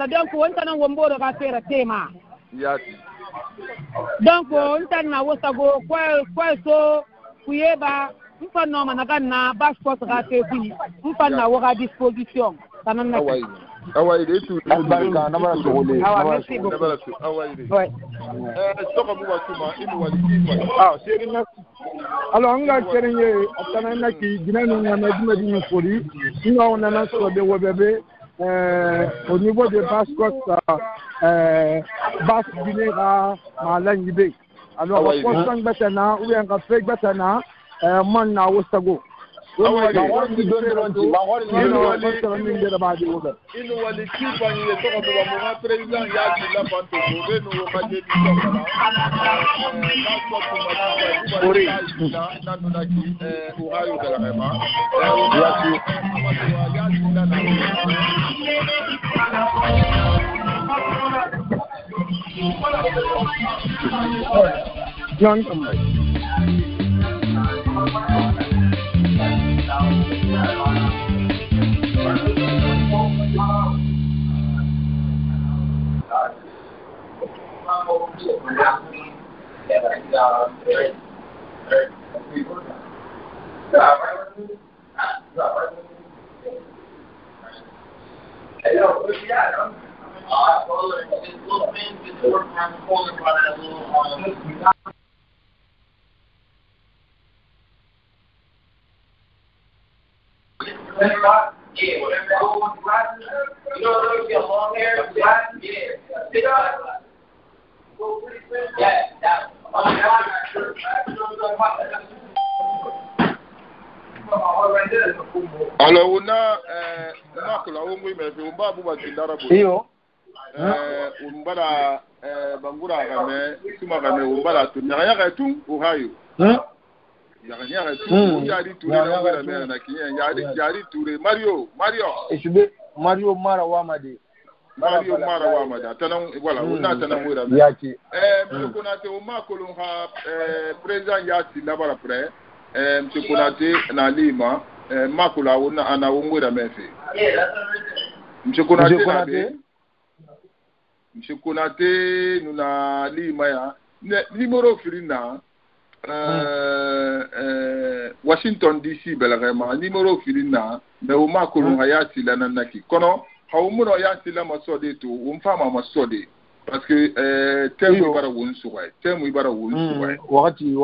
donc wonta na womboro ka fera tema yati donc wonta na wosago kwa so kuyeba mpa no manaka na Basket ka tefi mpa na wo ka disposition tanana awaide tu barka na bara sogole awaide ouais soka buba tuma ibu wali seri na alors on a créé atana ki dinanu na medina fori on a sur de webebe au niveau de Basket Bas Guinera Malangibé alors posang betana ou bien ka fake betana man na wostago inu wali kipa ni toka kwa mwa president ya kila panto benu wakaje bisoko na nanu na ki uhayo de la rema Alors on a la omwe mais on ba buba kindara bo iyo umbara bangura game suma game umbara to nyaya ga tu uhayo yari tu na mera na kinya yari tu Mario Mara Wamade tanan voilà una tanan wera yaki monsieur Konate o makolo ha président yati là-bas après monsieur Konate na Lima makula una ana wera mefe monsieur Konate nuna Lima ya numéro filina Washington DC belagama numéro filina mais o makolo hayati la nanaki kono hawumuno hayati la masode to umfama masode parce que temu bara wonsuwa wakati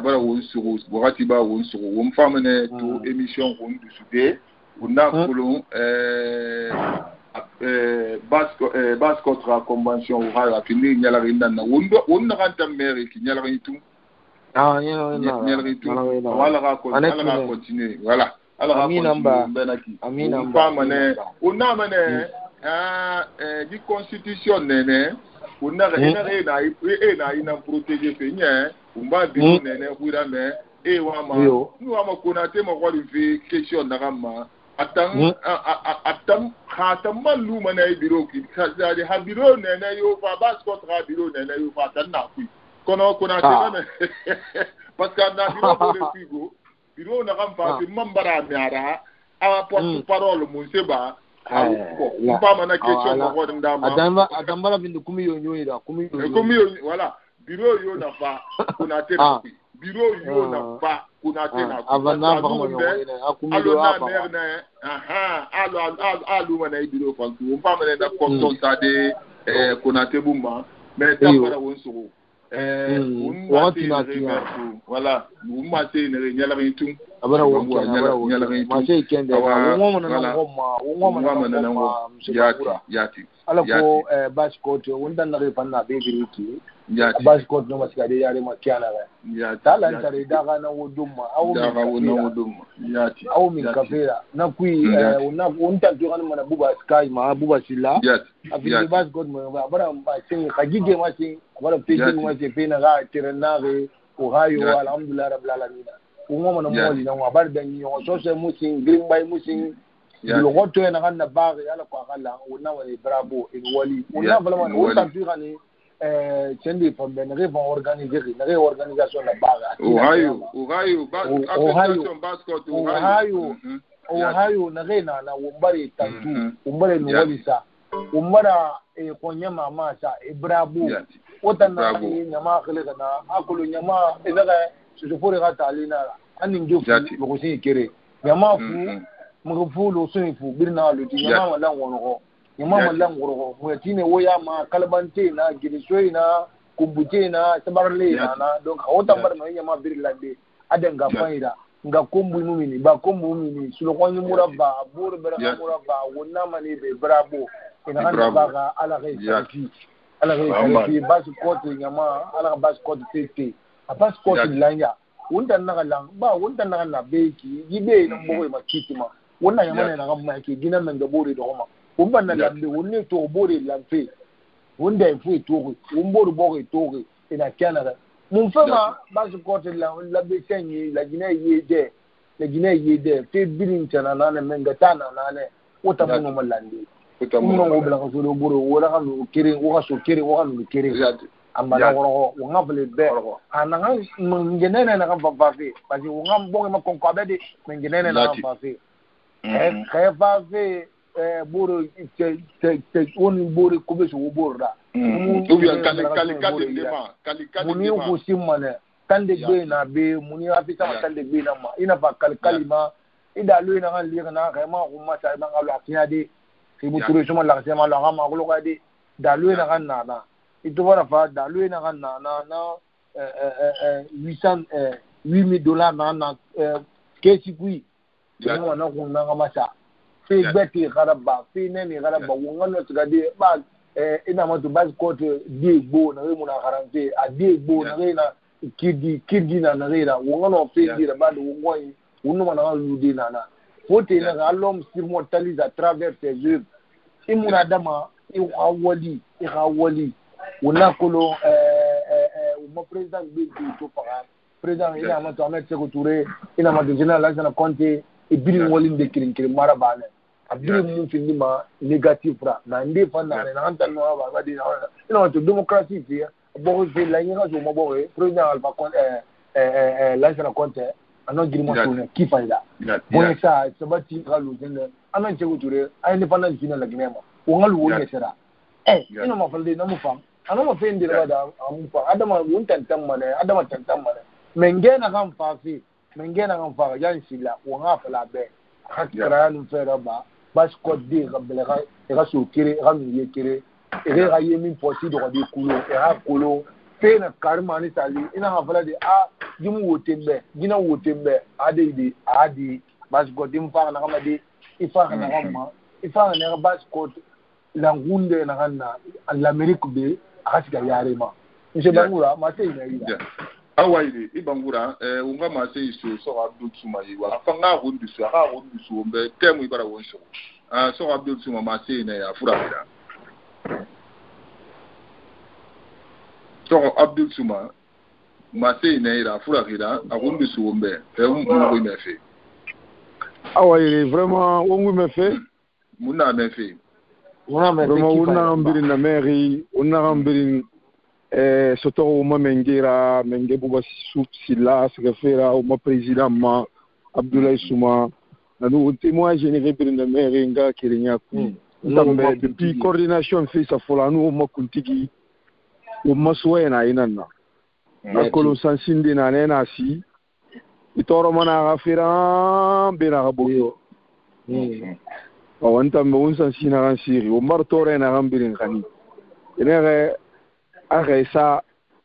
bara wonsuwa wakati ba wonsuwa umfama ne to émission on dusude una kolo bas contre convention ou ha fini nyala rinda na wondo wonna kanta mere ki nyala ritu nyala ritu wala ga continuer voilà alors amina femme ne una mane di constitution nene una na ina protéger fenya umba bi nene huira me wama kuna tema kwa fi question na kama atam khatam malu mana biro ki khazali habiro nene yo fa bas ko tra biro nene yo fa tanna ku kono kuna tena parce que na biro de figo biro na kam fa mambara miara a porte parole mon seba ko pa mana question ko ndama adambara bindu kumi yo voilà biro yo na fa kuna tena biro yo na fa kuna tena avana alu mana biro fa ku pa mana da kontonta de kuna tebuma mais tambara wonso wakati na voilà umate ne nyala bintu abara nyala bintu mashe kende ngoma na ngoma yati ala ko baskot wonda na refanna be biriki baskot no maskade yare makiana ga tala ntare daga na woduma yati au min kafera na kui wonta jogan mana buba sky ma buba sila afili baskot mo abara mashe kagige mashe abara pejin mashe pena ga tirenare Ohio alhamdulillah rabbil alamin ngoma na moli na wabar da ni o so se musin green bay musin lo goto na kan na bari ala ko akala wona wali bravo in wali wona vraiment o ta tu gani chendi fo ben revon organiser na organisation na bari Ohio basket Ohio na rena na wombare tantu wombare no wali sa wombara ko nyama ma sa bravo wotana ni nyama khale kana akulu nyama ezaga sufuri gata alina anin jofu ko sin kere nyama fu mugu lo sun fu birna lo ti nyama lan wono nyama lan woro mo tine woya ma kalbante na girisoi na kumbute na tabarle na donc hawta bar no nyama birlande adenga faida nga kombu mumini ba kombu mumini sulo ko ni murabba bur bera murabba wonna mani be bravo ina kan ba ala kai ala ke base cote nyama ala base cote tete a base cote lanya wunda na lang ba wunda na beki gibe na mbogo makiti ma wonna nyama na ngam ke gina men gabori do ma wumba na lambe wonni to bori lampe wunda fu to wumboro bogo to ina Canada mun fama base cote la be senyi la gina yede la gina yede fe birin tana na men gatana na ne wota mun mo lande uno ngo bla ko do boro wala kan kiri wo so kiri wo kan kiri amana woro wo ngabele be ananga ngenene na kan fafafe basi wo ngambonge makonko abede ngenene na kan fafafe kaya fafafe boro te woni boro ko be so wo boro da ubi kali muni ko simane tande be na be muni afita tande be na ma ina ba kali ma ida lo ina kan liga na kaya ma ko ma sa ma ngalo akiyade ibu turu cuma lang sema lang ama aku lokai di dalu ina kan na itu mana fa dalu ina kan na $800,000 na kesi kui jadi mana aku na ngamasa fi beti karaba fi neni karaba wongano segede ba ina matu bas kote di bo na we muna karante a di bo na we na kidi na na wongano fi di ba do wongoi unu mana ludi na wote na alom sirmontalize à travers ses œuvres imuna dama iwali unakolo mo président bi to para président ina ma to Ahmed Sékou Touré ina ma général Lansana Conté e biri wali de kirin marabane abiri mu findi ma négatif ra na ndi fana na antan no ba di ina ma to démocratie fi bo fi la ina zo mo bo président Alpha Conté Lansana Conté ano girimo tune kifaida bon ça sabati galu jende anan Sékou Touré ay indépendance fina la ginema wongal wonge sera ino ma falde na mu fam ano ma fendi la da amu fa adama won tantam mane mengena kan fafi mengena kan fa yan sila wonga fala be hakra nu fera ba bas ko de gabele ga so kire ga mi ye kire ga yemi posi do de kulo ha kulo pena karmani tali ina ha fala de jimu wotembe gina wotembe adi bas ko dim fa na kama de ifa na kama ifa na bas ko la ngunde na kana l'Amérique be akasiga yarema nje bangura mate ina ida awaide ibangura unga mase iso so Abdul Suma yiwa fanga hundu so mbe temu ibara wonso so Abdul Suma mase ina ya furabira so Abdul Suma mase ina ira furabira ahundu so mbe mu mefe awaide vraiment wongu mefe muna mefe vraiment una mbiri na mairie una mbiri soto uma mengera mengebuba sila sekefera uma président ma Abdoulaye Souma nanu témoin généré mbiri na mairie nga kirinya ku ntambe depuis coordination fait sa folanu uma kuntigi uma soena inanna na kolo sansinde na nena si itoro mana gafira bena gaboyo wanta mbunsa sina kan siri o martore na gambirin khani ene sa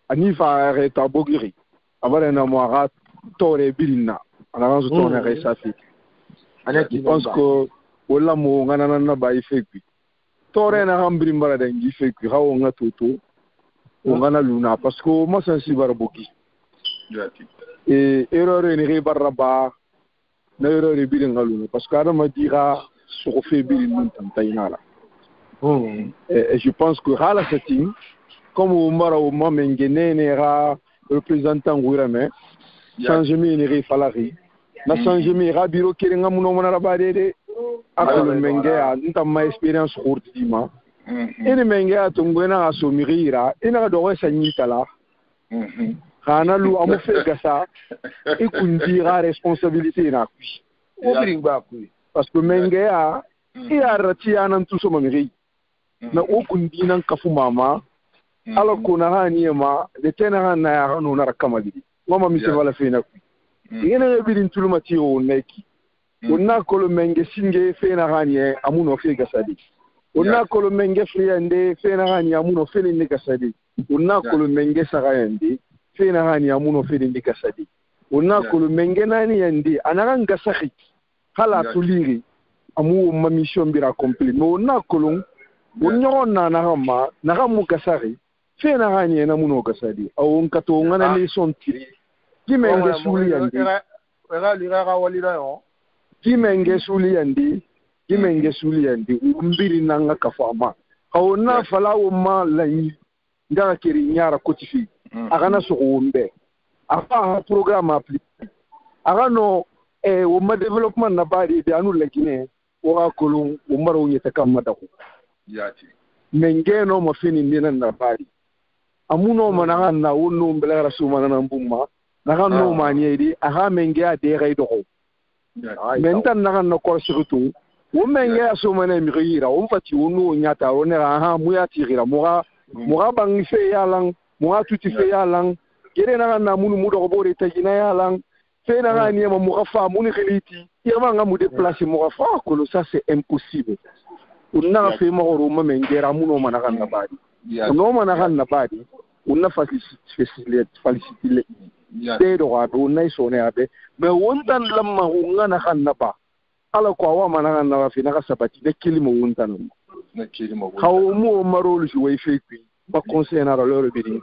anifa re tabogiri abare na moara tore birinna ana kan tore re sa fi je pense que wala mo ngana na ba ifekwi tore na gambirin bara da ngi fekwi hawo ngatoto o ngana luna parce que mo sensi barboki erreur ni re baraba na erreur birin ngaluna parce que adama dira sur fait birin tantainala et je pense que hala setting comme au mara au mengenene ra représentant gouvernement changement ni falari na changement ra biro kirenga muno mona badede akolo mengea ntamma experience courtima ene mengea tungwena asomirira ina do sanyitala kana lu amu fe gasa ikundira responsabilité na kui obringa kui parce que mengea iya ratia nan tuso mamiri na okundi nan kafu mama ala kuna hani ma de tena na ya hanu na rakamali mama mi se wala fina ku yene bidin tulumati o neki onna kolo menge singe fena hani amuno fe gasadi onna kolo menge friende fena hani amuno fe ni gasadi onna kolo menge sagayandi fena hani amuno fe ni gasadi onna kolo menge nani yandi anaran gasaki hala tuliri amu ma mission bira accompli mais onna kolo unyo na ma na mu kasari fe na ganye na muno kasadi au nkato ngana ni son tiri kimenge suli yandi lira walira yo kimenge suli yandi umbiri nanga kafama au na fala umma layi ngara kiri nyara kotifi agana so umbe aka program appli agano umma development na bari de anu lekine wa kolon umaro nyeta kamada ko yati mengeno mafini ndina na bari amuno mana na wonu mbele rasuma na mbumma na no manyedi aha menge ade gaido mentan na ko surtout o menge asuma na mirira o fati wonu nyata onera aha muya tirira moga bang fe yalang moga tuti fe yalang gere na munu mudo bore tajina yalang fe na ni ma moga fa munu khiliti yama nga mu déplacer moga fa ko ça c'est impossible unna fe mo ro mengera muno mana na badi no mana na badi unna facilité do wa do nay so ne abe me wontan lamma ngana na ba ala ko wa mana na fi na sabati de kilimo wontan na kilimo hawo mo marolu shi way fekwi ba conseil na loro bidi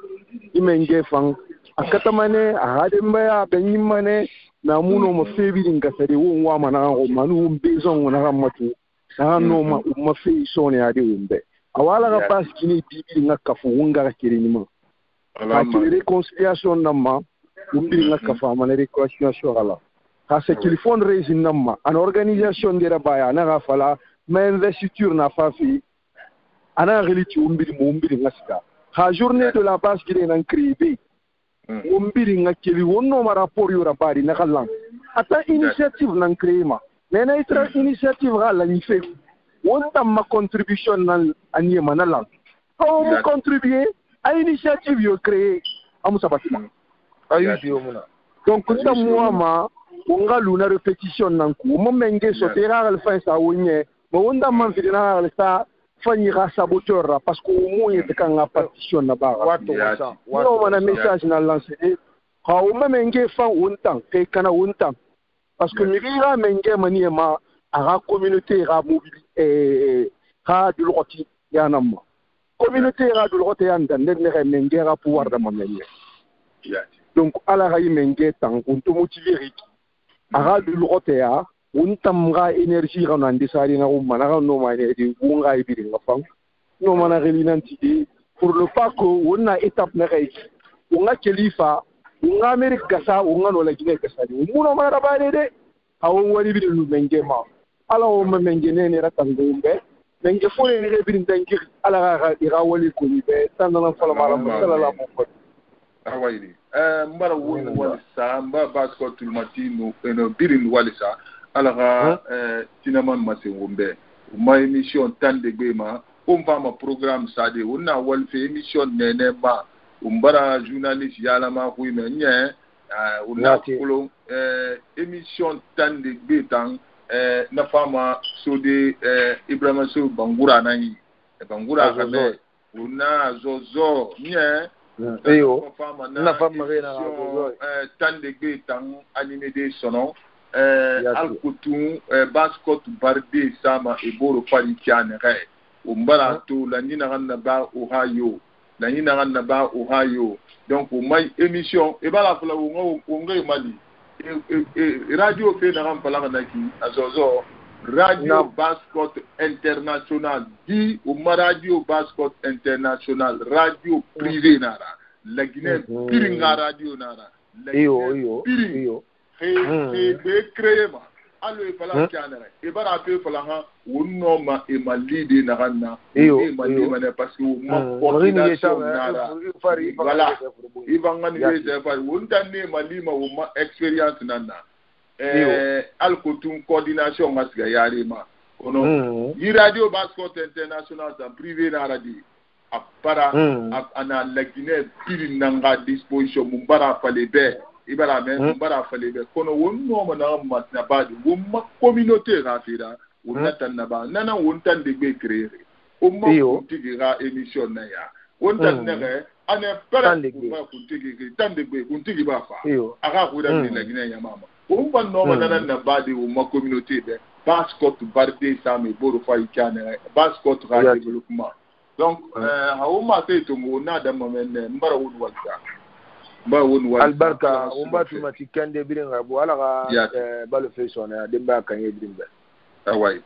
imenge fang akatamane ahade mbaya benyimane na muno mo febi ngasade won wa mana o manu bezon na ramatu sa no ma fe so ne ade wumbe awala ga pas kini bibi ngakafu wonga kirini ma la réconciliation namma umbiri ngakafa ma réconciliation ala ha se téléphone raisin namma an organisation de rabaya na gafala ma investiture na fafi ana reliti umbiri ngasika ha journée de la base qui est en créé umbiri ngakeli wonno ma rapport yo rabari na kallan ata initiative nan créé ma nena itra initiative ala ni fait wonta ma contribution nan anie manala ko mo contribuer à initiative yo créé amu sabatina ayu muna donc nda muama unga luna répétition nan ku mo menge so tera al fa sa wonye mo wonda man vidina al sa fanyira saboteur parce que mo yete kan a partition na ba wato ça no mana message na lancer ha o menge fa wontan ke kana wontan parce que miriga menge mani ma a communauté ra mobile ha du loti yanam communauté ra du loti yanda ne menge ra pouvoir da menge donc ala ga menge tan unto motiver a du loti ya untam ga énergie ga nan disari na umma na no ma ne di unga ibiri ngafang no mana relinanti pour le pas que wonna étape na gai unga kelifa unga amerika sa unga no la gine kasari umuno mara bare de awon wari bi lu menge ma ala o menge ne ne ratando umbe menge fole ne bi ndangi ala ga ira wali ko ni be tandana fala mala sallallahu alaihi wasallam awayri mbara woni wali sa mba basko tulmatino eno birin wali sa ala ga tinaman masengombe ma émission tande gbema on va ma programme ça de on a wal fait émission nene ba umbara journaliste yala ma ko ime nye on a ko émission tande gbetan na fama so de Ibrahima so bangura nani bangura kame on a zozo nye eyo na fama rena zozo tande gbetan animé de sonon alkutu baskot barde sama eboro pari tiane re umbara to la nina ganna ba Ohio donc o mai émission e bala fala o ngai mali radio fe na ram pala na ki azozo radio baskot international di o radio baskot international radio privé nara la Guinée piringa radio nara iyo be créé ma allo e fala kianere e bara pe fala ha wonno ma e malide na ganna e malide parce que ma coordination nara voilà ivanga ni se fa wonta ne malima wo ma expérience nana alkotum coordination masga yare ma ono yi radio baskot international en privé na radio apara ana la Guinée pili nanga disposition mumbara fale be ibara men bara fale be kono wonno ma na matna badi womma communauté rafira wonna tan na ba nana wontan de be créer o ma kuntigira émission na ya wontan ne ane pere ma kuntigi tan de be kuntigi ba fa aga ko da ni la Guinée ya mama on va non na badi ou ma communauté de Bascot Bardé Sami Boro Faïkane Bascot Radio Développement donc on m'a fait tout mon ada mamen mbara won walta ba won walta albarka on ba tu mati kande biringa bo ala ga ba le fait sonner demba kanye biringa awai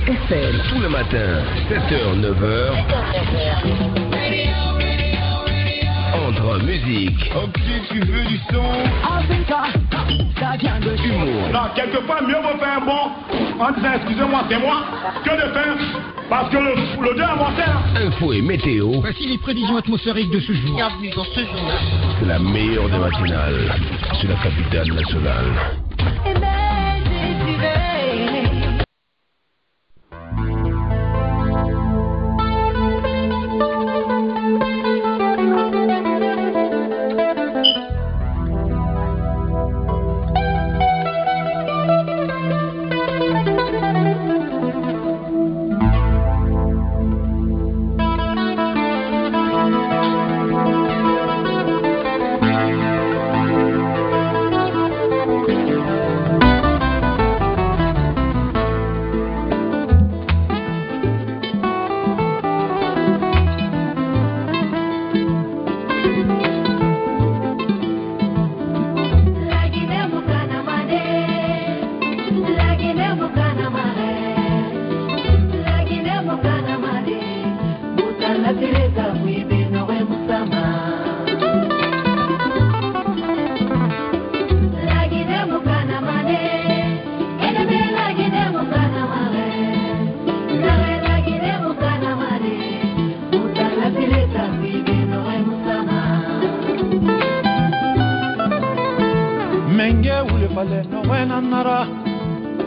FM. Tout le matin, 7h, 9h. Entre musique. Ok, tu veux du son. Humour. Non, quelque part, mieux vaut faire bon en disant excusez-moi, c'est moi, que de faire parce que le Dieu a monté. Info et météo. Voici les prévisions atmosphériques de ce jour. Bienvenue dans ce journal. C'est la meilleure des matinales. C'est la capitale nationale.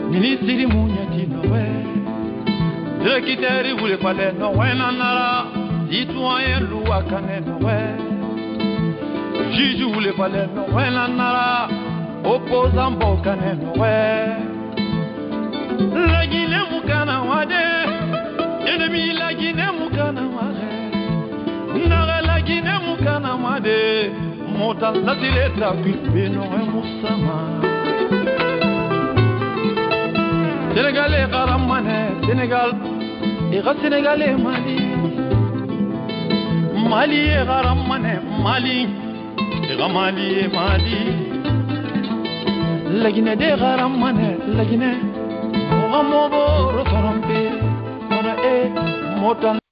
Ministri munyati nowe Direkiteri wule pale nowe nanara Citoyen lua kane nowe Juge wule pale nowe nanara Opposant bo kane nowe La Guinée mukana wade Ennemi la Guinée mukana wade Nare la Guinée mukana wade Motal natileta pipe nowe musama Sénégalais Garamane, Sénégal, et Sénégalais Mali. Mali et Garamane, Mali, et Mali et Mali. La Guinée de Garamane, la Guinée, on va m'en voir, on va m'en